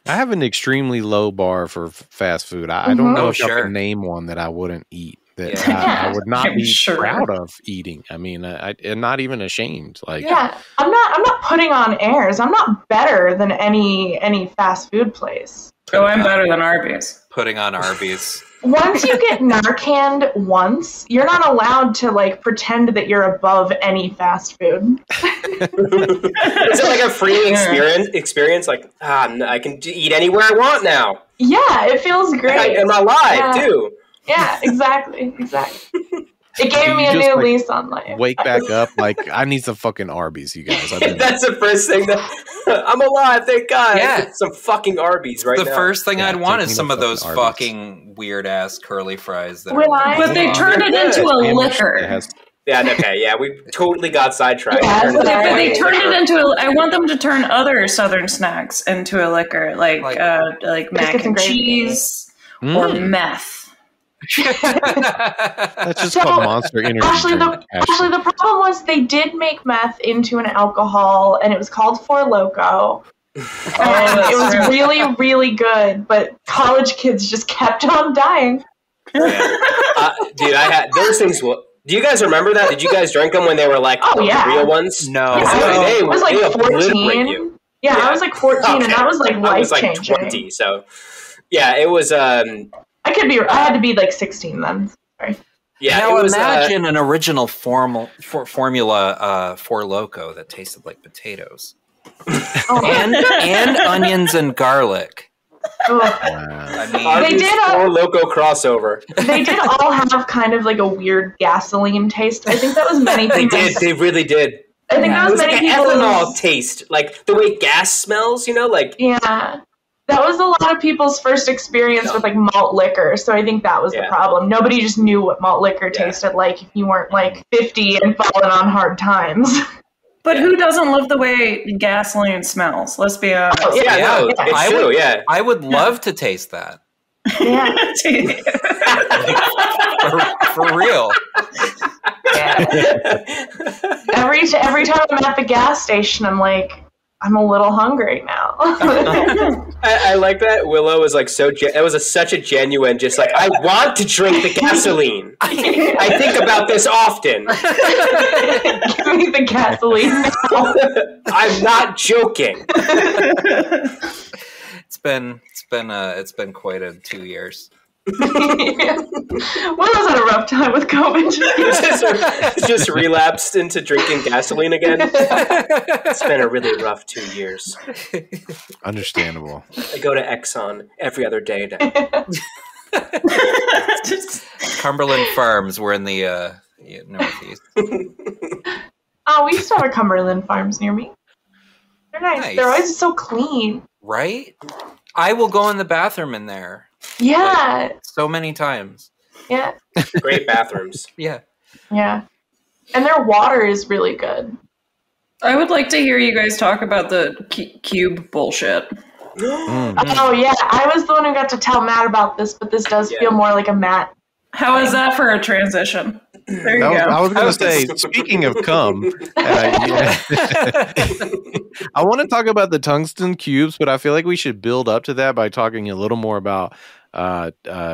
I have an extremely low bar for fast food. I don't know Oh, if y'all sure. can name one that I wouldn't eat, that Yeah. I would not I'm be sure. proud of eating. I mean, I'm not even ashamed. Like, Yeah, I'm not putting on airs. I'm not better than any fast food place. Oh, I'm better than Arby's. Putting on Arby's. Once you get Narcaned once, you're not allowed to like pretend that you're above any fast food. Is it like a freeing experience? Like, I can eat anywhere I want now. Yeah, it feels great. I'm alive too. Yeah, exactly. It gave me a just, new like, lease on life. wake back up. Like, I need some fucking Arby's, you guys. That's the first thing that I'm alive. Thank God. Yeah. Some fucking Arby's right The now. first thing I'd want take is me some to of those fucking Arby's. fucking weird ass curly fries that When are. I- But they turned it into a It liquor. has- Yeah. Okay. Yeah. We totally got sidetracked. Yeah, Turned it sorry. into They a turned liquor. it into. I want them to turn other Southern snacks into a liquor, like get mac some and gravy. cheese or meth. That's just So, called Monster Energy. Actually, drink, the problem was they did make meth into an alcohol, and it was called Four Loko. And it was really, really good, but college kids just kept on dying. Dude, I had those things. Do you guys remember that? Did you guys drink them when they were like Oh, yeah. real ones? No. Yeah, They it was like obliterate 14. you. Yeah, I was like 14, and that was like life changing. 20, so yeah, it was. I had to be like 16 then. Sorry. Yeah, now imagine an original formula for Loco that tasted like potatoes, and onions and garlic. I mean, they did a Loco crossover. They did all have kind of like a weird gasoline taste. I think that was many people. They really did. I think that was many people's ethanol taste, like the way gas smells. Like yeah. That was a lot of people's first experience with like malt liquor, so I think that was the problem. Nobody just knew what malt liquor tasted like if you weren't like 50 and falling on hard times. But who doesn't love the way gasoline smells? Let's be honest. Oh, it's true. I would love to taste that. Yeah, for real. Yeah. Every time I'm at the gas station, I'm like, I'm a little hungry now. I like that. Willow was like it was such a genuine, just like, I want to drink the gasoline. I think about this often. Give me the gasoline now. I'm not joking. It's been quite a 2 years. Willow's had a rough time with COVID. just relapsed into drinking gasoline again. It's been a really rough 2 years. Understandable. I go to Exxon every other day now. Cumberland Farms. We're in the Northeast. Oh, we used to have a Cumberland Farms near me. They're nice. They're always so clean. Right? I will go in the bathroom in there. Yeah. Like, so many times. Yeah. Great bathrooms. Yeah. Yeah. And their water is really good. I would like to hear you guys talk about the cube bullshit. Oh, yeah. I was the one who got to tell Matt about this, but this does feel more like a Matt. How is that for a transition? There you go. I was going to say, speaking of cum, I want to talk about the tungsten cubes, but I feel like we should build up to that by talking a little more about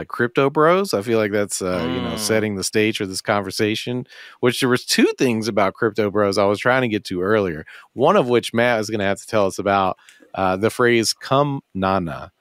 crypto bros. I feel like that's setting the stage for this conversation, which there was two things about crypto bros I was trying to get to earlier, one of which Matt is going to have to tell us about, the phrase Cumnana.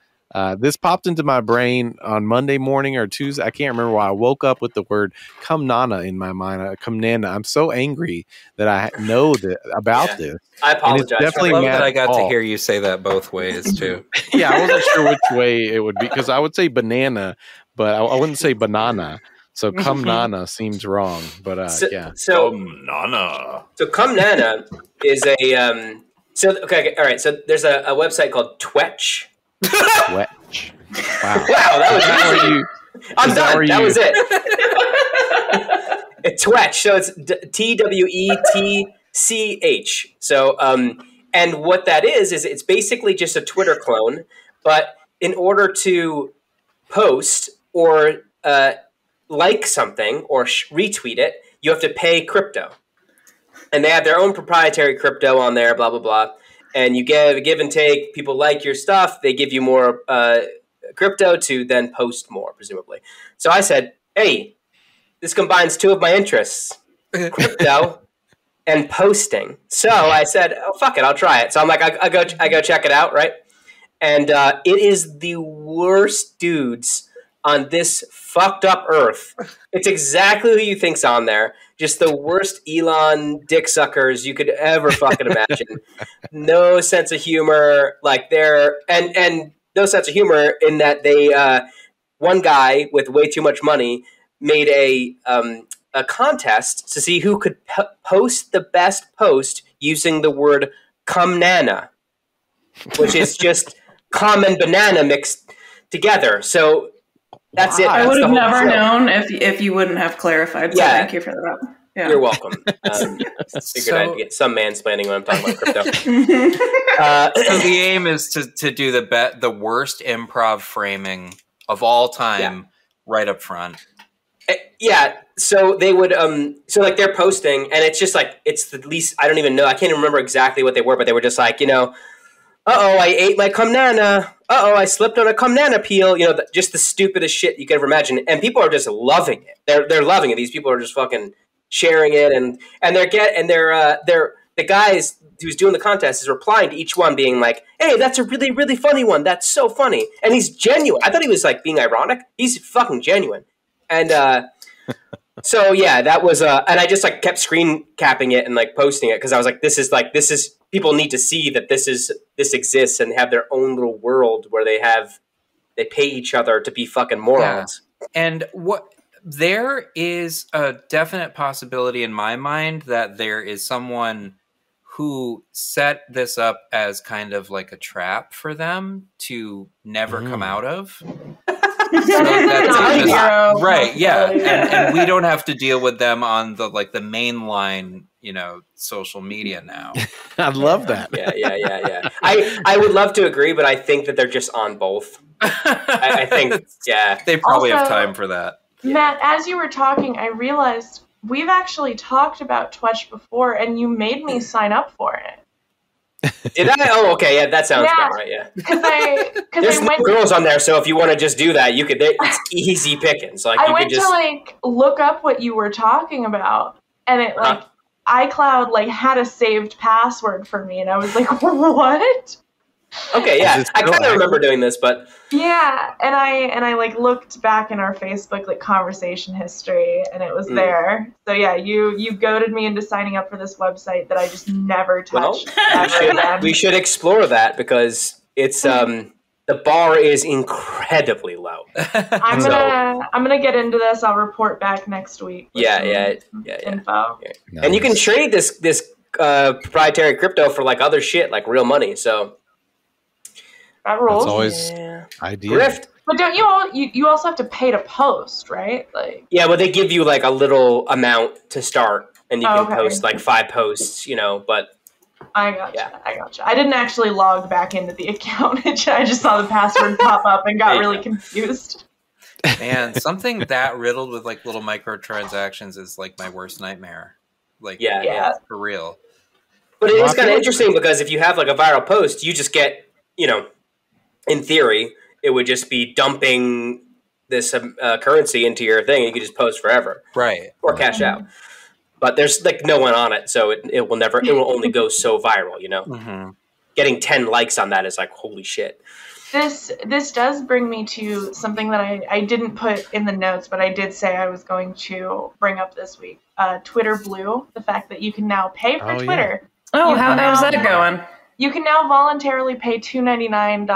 This popped into my brain on Monday morning or Tuesday. I can't remember why. I woke up with the word Cumnana in my mind. Cumnana. I'm so angry that I know about this. I apologize. Definitely I love that I got to hear you say that both ways too. Yeah, I wasn't sure which way it would be because I would say banana, but I wouldn't say banana. So Cumnana seems wrong. But yeah. So Cumnana. So Cumnana is a all right. So there's a website called Twetch. Twetch. Wow. Wow, that was easy. I'm done. That was it. It's Twetch. So it's TWETCH. So and what that is it's basically just a Twitter clone, but in order to post or like something or retweet it, you have to pay crypto. And they have their own proprietary crypto on there, blah, blah, blah. And you give and take. People like your stuff. They give you more crypto to then post more, presumably. So I said, hey, this combines two of my interests, crypto and posting. So I said, oh, fuck it, I'll try it. So I'm like, I go check it out, right? And it is the worst dudes on this fucked up earth. It's exactly who you think's on there. Just the worst Elon dick suckers you could ever fucking imagine. No sense of humor. Like and no sense of humor in that they one guy with way too much money made a contest to see who could post the best post using the word Cumnana, which is just cum and banana mixed together. So that's it. I would have never known if you wouldn't have clarified. So thank you for that. Yeah. You're welcome. Figured I'd get some mansplaining when I'm talking about crypto. So the aim is to do the worst improv framing of all time right up front. Yeah. So they would so like they're posting and it's just like it's the least I don't even know. I can't even remember exactly what they were, but they were just like, uh-oh, I ate my Cumnana. Uh-oh, I slipped on a Cumnana peel. Just the stupidest shit you could ever imagine. And people are just loving it. They're loving it. These people are just fucking sharing it, and they're the guys who's doing the contest is replying to each one being like, hey, that's a really, really funny one. That's so funny. And he's genuine. I thought he was like being ironic. He's fucking genuine. And so yeah, that was and I just like kept screen capping it and like posting it because I was like, this is people need to see that this exists and have their own little world where they pay each other to be fucking morons. Yeah. And there is a definite possibility in my mind that there is someone who set this up as kind of like a trap for them to never come out of. Right, yeah. And we don't have to deal with them on the mainline, social media now. I love that. Yeah. I would love to agree, but I think that they're just on both. I think, yeah. They probably have time for that. Matt, as you were talking, I realized we've actually talked about Twitch before, and you made me sign up for it. Did I? Oh, okay. Yeah, that sounds about right. Yeah. Because there's no girls on there, so if you want to just do that, you could. It's easy pickings. Like I went to look up what you were talking about, and it iCloud had a saved password for me, and I was like, what? Okay, yeah, I kind of remember doing this, but yeah, and I looked back in our Facebook conversation history, and it was there. So yeah, you goaded me into signing up for this website that I just never touched. Well, we should explore that because it's the bar is incredibly low. I'm gonna get into this. I'll report back next week. Yeah. Info. Yeah. Nice. And you can trade this proprietary crypto for other shit, like real money. So. That rules. That's always ideal. Grift. But don't you also have to pay to post, right? Yeah, well, they give you a little amount to start, and you can post 5 posts, but I gotcha. I didn't actually log back into the account. I just saw the password pop up and got really confused. Man, something that riddled with little microtransactions is my worst nightmare. Yeah, for real. But it is kind of interesting because if you have a viral post, you just get, in theory, it would just be dumping this currency into your thing. And you could just post forever, right? Or cash out. But there's no one on it, so it will never. It will only go so viral. Mm-hmm. Getting 10 likes on that is holy shit. This does bring me to something that I didn't put in the notes, but I did say I was going to bring up this week. Twitter Blue, the fact that you can now pay for Twitter. Yeah. Oh, how's that going? You can now voluntarily pay $2.99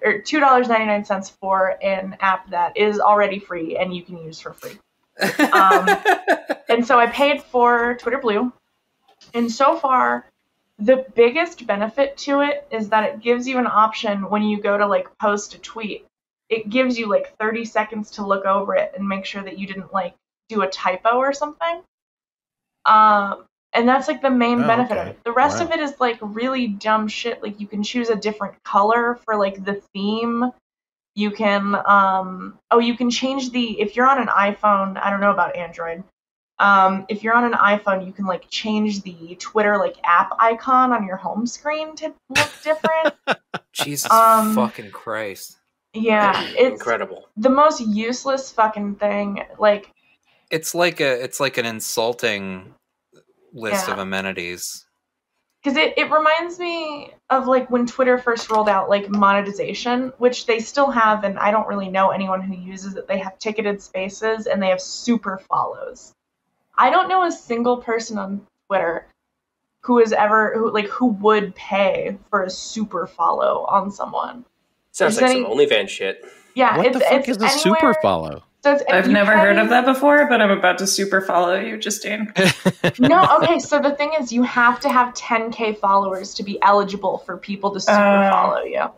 or $2.99 for an app that is already free and you can use for free. And so I paid for Twitter Blue, and so far, the biggest benefit to it is that it gives you an option when you go to post a tweet. It gives you 30 seconds to look over it and make sure that you didn't do a typo or something. And that's the main benefit of it. The rest of it is really dumb shit. You can choose a different color for the theme. You can you can change if you're on an iPhone, I don't know about Android. If you're on an iPhone, you can change the Twitter app icon on your home screen to look different. Jesus fucking Christ. Yeah, it's incredible. The most useless fucking thing. It's an insulting list of amenities. Because it reminds me of when Twitter first rolled out monetization, which they still have, and I don't really know anyone who uses it. They have ticketed spaces and they have super follows. I don't know a single person on Twitter who would pay for a super follow on someone. Sounds some OnlyFans shit. Yeah, what the fuck is a super follow? So I've never heard of that before, but I'm about to super follow you, Justine. No, okay, so the thing is you have to have 10K followers to be eligible for people to super follow you.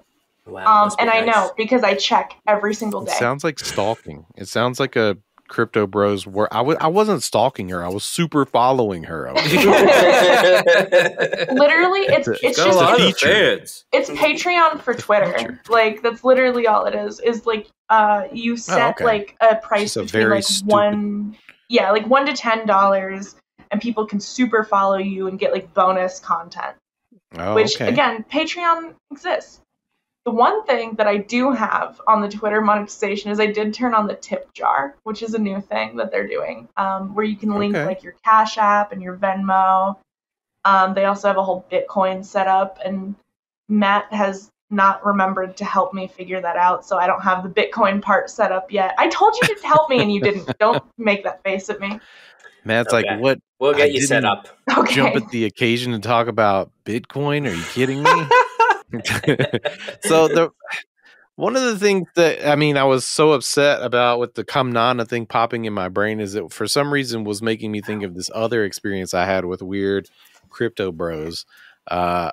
Wow, and nice. I know, because I check every single day. It sounds like stalking. It sounds like a Crypto Bros where I wasn't stalking her. I was super following her. Literally, it's just a feature. It's Patreon for Twitter. That's literally all it is. You set a price between $1 to $10, and people can super follow you and get bonus content. Which again, Patreon exists. The one thing that I do have on the Twitter monetization is I did turn on the tip jar, which is a new thing that they're doing, where you can link your Cash App and your Venmo. They also have a whole Bitcoin set up, and Matt has not remembered to help me figure that out, so I don't have the Bitcoin part set up yet. I told you to help me and you didn't. Don't make that face at me. Matt's like, what? We'll get you set up. Okay. Jump at the occasion to talk about Bitcoin? Are you kidding me? So one of the things that, I mean, I was so upset about with the Cumnanas thing popping in my brain is that for some reason was making me think of this other experience I had with weird crypto bros.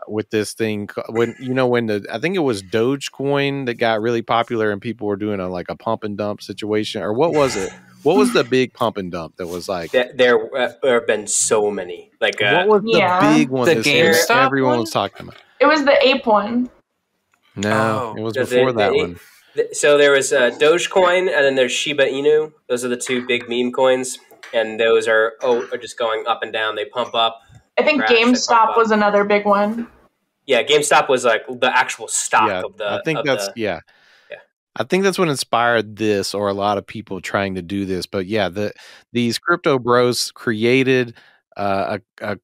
With this thing, when I think it was Dogecoin that got really popular and people were doing a pump and dump situation, or what was it? What was the big pump and dump that was like? There have been so many. Like, what was the big one? The that GameStop everyone one? was talking about. It was the ape one. No, it was before that one. So there was Dogecoin, and then there's Shiba Inu. Those are the two big meme coins, and those are just going up and down. They pump up. I think GameStop was another big one. Yeah, GameStop was like the actual stock of the. I think I think that's what inspired this, or a lot of people trying to do this. But yeah, these crypto bros created a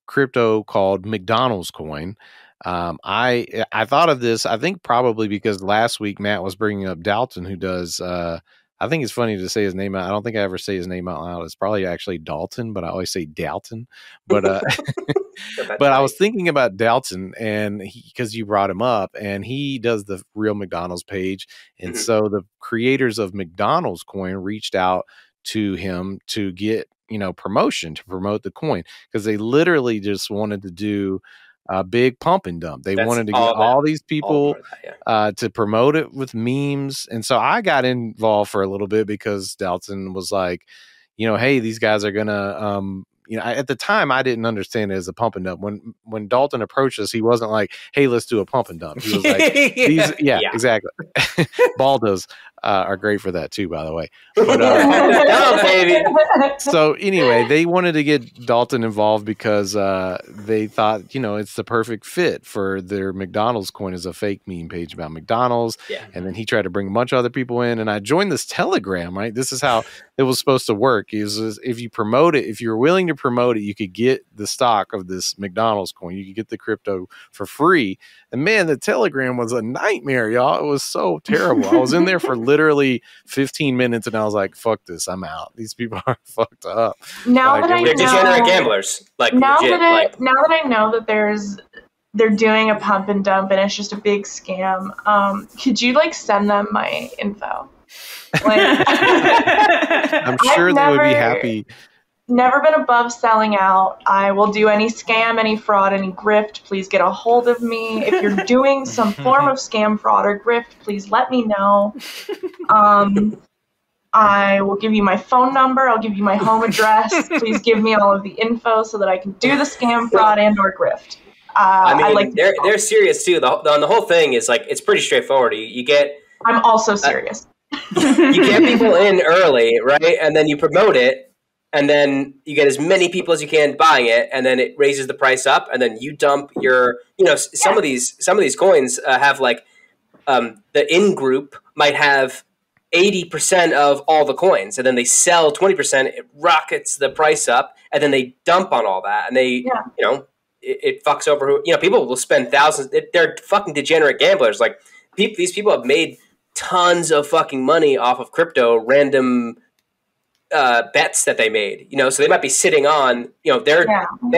crypto called McDonald's coin. I thought of this, I think probably because last week Matt was bringing up Dalton, who does. I think it's funny to say his name out. I don't think I ever say his name out loud. It's probably actually Dalton, but I always say Dalton. But but I was thinking about Dalton, and because you brought him up, and he does the real McDonald's page, and so the creators of McDonald's coin reached out to him to get promotion to promote the coin, because they literally just wanted to do a big pump and dump. They wanted to get all these people to promote it with memes. And so I got involved for a little bit because Dalton was like, hey, these guys are going to, at the time I didn't understand it as a pump and dump. When Dalton approached us, he wasn't like, hey, let's do a pump and dump. He was like, exactly. Balldos are great for that too, by the way. But, baby. So anyway, they wanted to get Dalton involved because they thought, it's the perfect fit for their McDonald's coin as a fake meme page about McDonald's. Yeah. And then he tried to bring a bunch of other people in, and I joined this Telegram, right? This is how it was supposed to work. If you promote it, if you're willing to promote it, you could get the stock of this McDonald's coin. You could get the crypto for free. And man, the Telegram was a nightmare, y'all. It was so terrible. I was in there for literally 15 minutes and I was like, fuck this, I'm out. These people are fucked up. Now that I know, they're degenerate gamblers. Now that I know that they're doing a pump and dump and it's just a big scam, could you send them my info? I'm sure they would be happy. Never been above selling out. I will do any scam, any fraud, any grift. Please get a hold of me. If you're doing some form of scam, fraud, or grift, please let me know. I will give you my phone number. I'll give you my home address. Please give me all of the info so that I can do the scam, fraud, and or grift. They're serious too. The whole thing is it's pretty straightforward. You get. I'm also serious. You get people in early, right, and then you promote it. And then you get as many people as you can buying it, and then it raises the price up, and then you dump your, some of these coins have the in group might have 80% of all the coins, and then they sell 20%. It rockets the price up, and then they dump on all that, and they, it fucks over people will spend thousands. They're fucking degenerate gamblers. These people have made tons of fucking money off of crypto, random. Bets that they made, so they might be sitting on, they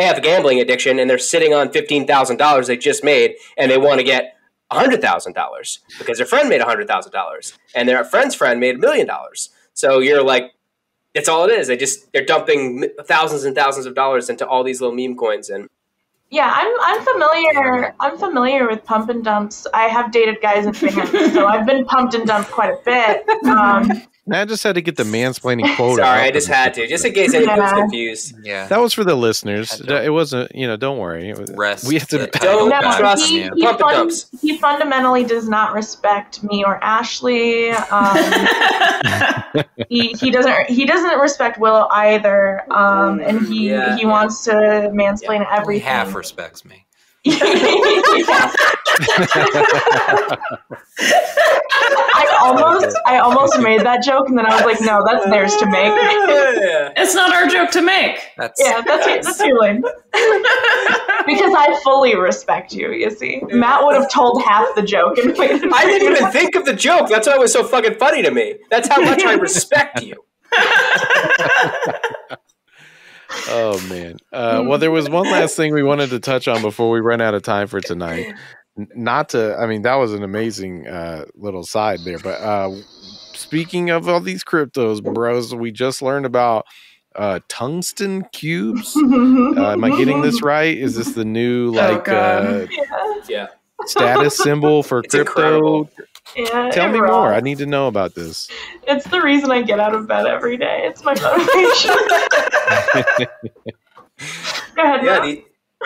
have a gambling addiction and they're sitting on $15,000 they just made, and they want to get $100,000 because their friend made $100,000 and their friend's friend made $1 million. So you're like, that's all it is. They're dumping thousands and thousands of dollars into all these little meme coins. And yeah, I'm familiar with pump and dumps. I have dated guys in fans, so I've been pumped and dumped quite a bit. I just had to get the mansplaining quote. Sorry, I just had to, just in case anyone's confused. Yeah, that was for the listeners. It wasn't, don't worry. Rest. We have to don't trust pump and dumps. He fundamentally does not respect me or Ashley. He doesn't respect Willow either. And he wants to mansplain everything. He half respects me. I almost made that joke, and then I was like, no, that's theirs to make. It's not our joke to make. That's your lane. Because I fully respect you, you see. Matt would have told half the joke. And I didn't even think of the joke. That's why it was so fucking funny to me. That's how much I respect you. Oh, man. Well, there was one last thing we wanted to touch on before we run out of time for tonight. That was an amazing little side there. But speaking of all these cryptos, bros, we just learned about tungsten cubes. Am I getting this right? Is this the new status symbol for It's crypto? incredible. Yeah, Tell me more. I need to know about this. It's the reason I get out of bed every day. It's my motivation. Go ahead, Matt.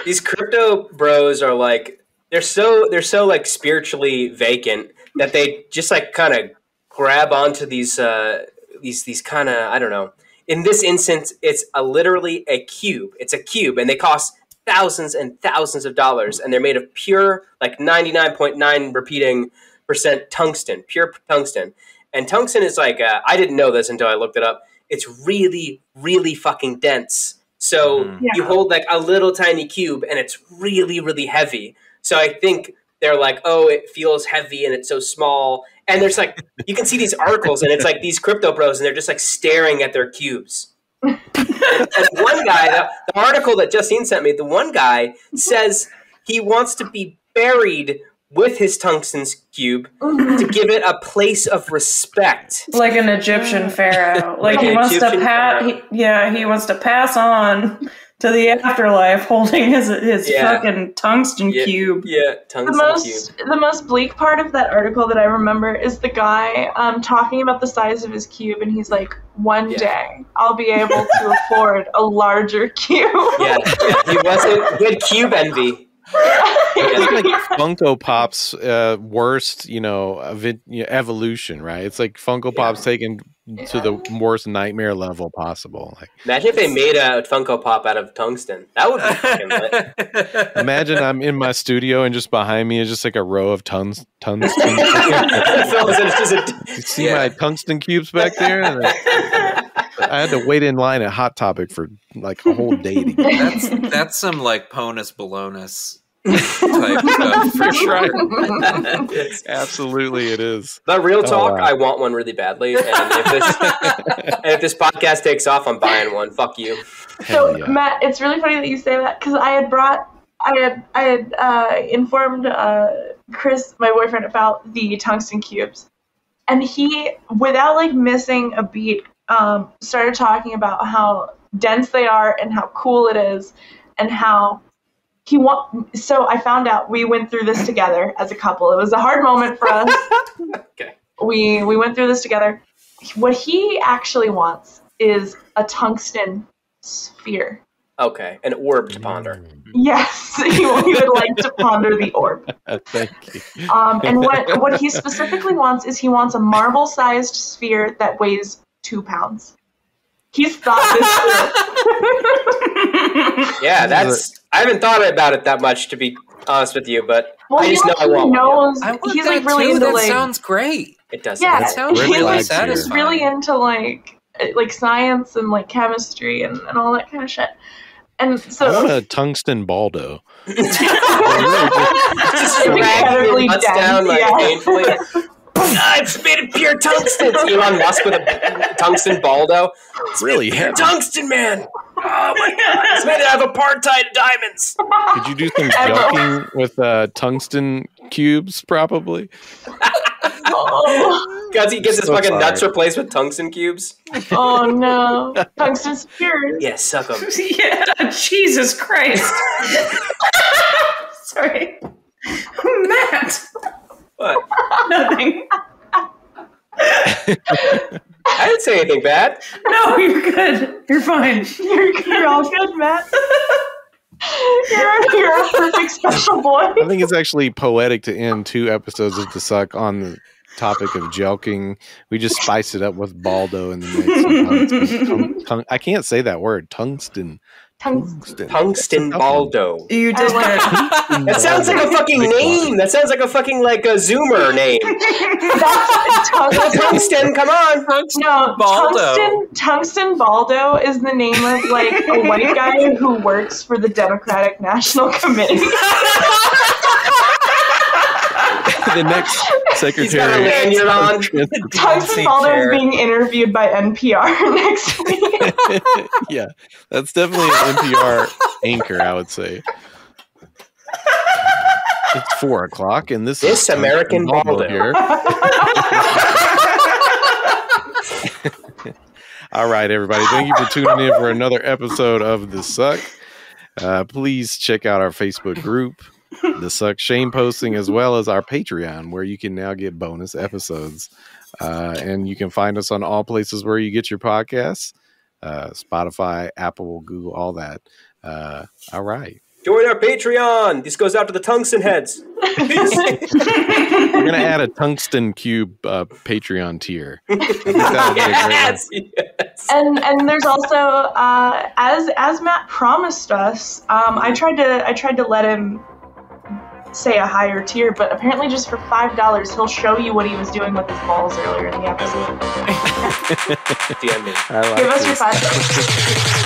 These crypto bros are like they're so like spiritually vacant that they just like kind of grab onto these kind of, I don't know. In this instance, it's literally a cube. It's a cube, and they cost thousands and thousands of dollars, and they're made of pure, like 99.9 repeating % tungsten, pure tungsten. And tungsten is like, I didn't know this until I looked it up. It's really, really fucking dense. So you hold like a little tiny cube, and it's really, really heavy. So I think they're like, oh, it feels heavy and it's so small. And there's like, you can see these articles, and it's like these crypto bros, and they're just like staring at their cubes. and one guy, the article that Justine sent me, the one guy says he wants to be buried with his tungsten cube to give it a place of respect, like an Egyptian pharaoh. Like he wants to he wants to pass on to the afterlife, holding his fucking tungsten cube. Yeah, tungsten cube. The most bleak part of that article that I remember is the guy talking about the size of his cube, and he's like, one day I'll be able to afford a larger cube. He had cube envy. It's like Funko Pop's worst, evolution, right? It's like Funko Pop's taken to the worst nightmare level possible. Like, imagine if they made a Funko Pop out of tungsten. That would be fucking lit. Imagine I'm in my studio and just behind me is just like a row of tungsten. You see my tungsten cubes back there? And I had to wait in line at Hot Topic for like a whole day to get that's some like Ponus Balonus type stuff for sure. Absolutely, it is. But real talk, I want one really badly, and if this podcast takes off, I'm buying one. Fuck you. So Matt, it's really funny that you say that, because I had informed Chris, my boyfriend, about the tungsten cubes, and he, without like missing a beat, started talking about how dense they are and how cool it is, and how so I found out, we went through this together as a couple. It was a hard moment for us. Okay. We went through this together. What he actually wants is a tungsten sphere. Okay, an orb to ponder. Yes, he would like to ponder the orb. Thank you. And what he specifically wants is he wants a marble-sized sphere that weighs 2 pounds. He's thought this through. Yeah, I haven't thought about it that much, to be honest with you, but I just know I want one. I want he's that like really too. into That like, sounds great. It does. yeah, That sounds he's really like satisfying. really into like science and like chemistry and all that kind of shit. And so I want a tungsten Balldo. Just dragging your nuts down like painfully. It's made of pure tungsten. It's Elon Musk with a tungsten Balldo. It's really heavy. Tungsten man. Oh my god! It's made out of apartheid diamonds. Could you do some joking with tungsten cubes? Probably. Because he gets his fucking nuts replaced with tungsten cubes. Oh no, tungsten spheres. Yeah, suck them. Yeah, Jesus Christ. Sorry, Matt. What? Nothing. I didn't say anything bad. No, you're good. You're fine. You're all good, Matt. You're a perfect special boy. I think it's actually poetic to end 2 episodes of The Suck on the topic of jelking. We just spice it up with Balldo in the mix. I can't say that word. Tungsten Tungsten Balldo. You did it. That sounds like a fucking name. That sounds like a fucking like a Zoomer name. Tungsten, come on. Tungsten Balldo is the name of like a white guy who works for the Democratic National Committee. The next secretary. He's got a lanyard on. Tungsten Balldo is being interviewed by NPR next week. Yeah, that's definitely an NPR anchor, I would say. It's 4:00, and this is American Balldo here. All right, everybody. Thank you for tuning in for another episode of The Succ. Please check out our Facebook group, The Succ Shameposting, as well as our Patreon, where you can now get bonus episodes. And you can find us on all places where you get your podcasts. Spotify, Apple, Google, all that. All right. Join our Patreon. This goes out to the tungsten heads. We're going to add a tungsten cube Patreon tier. I think that would be a great one. Yes. And there's also as Matt promised us, I tried to let him say a higher tier, but apparently just for $5 he'll show you what he was doing with his balls earlier in the episode. DM me. Give us your $5.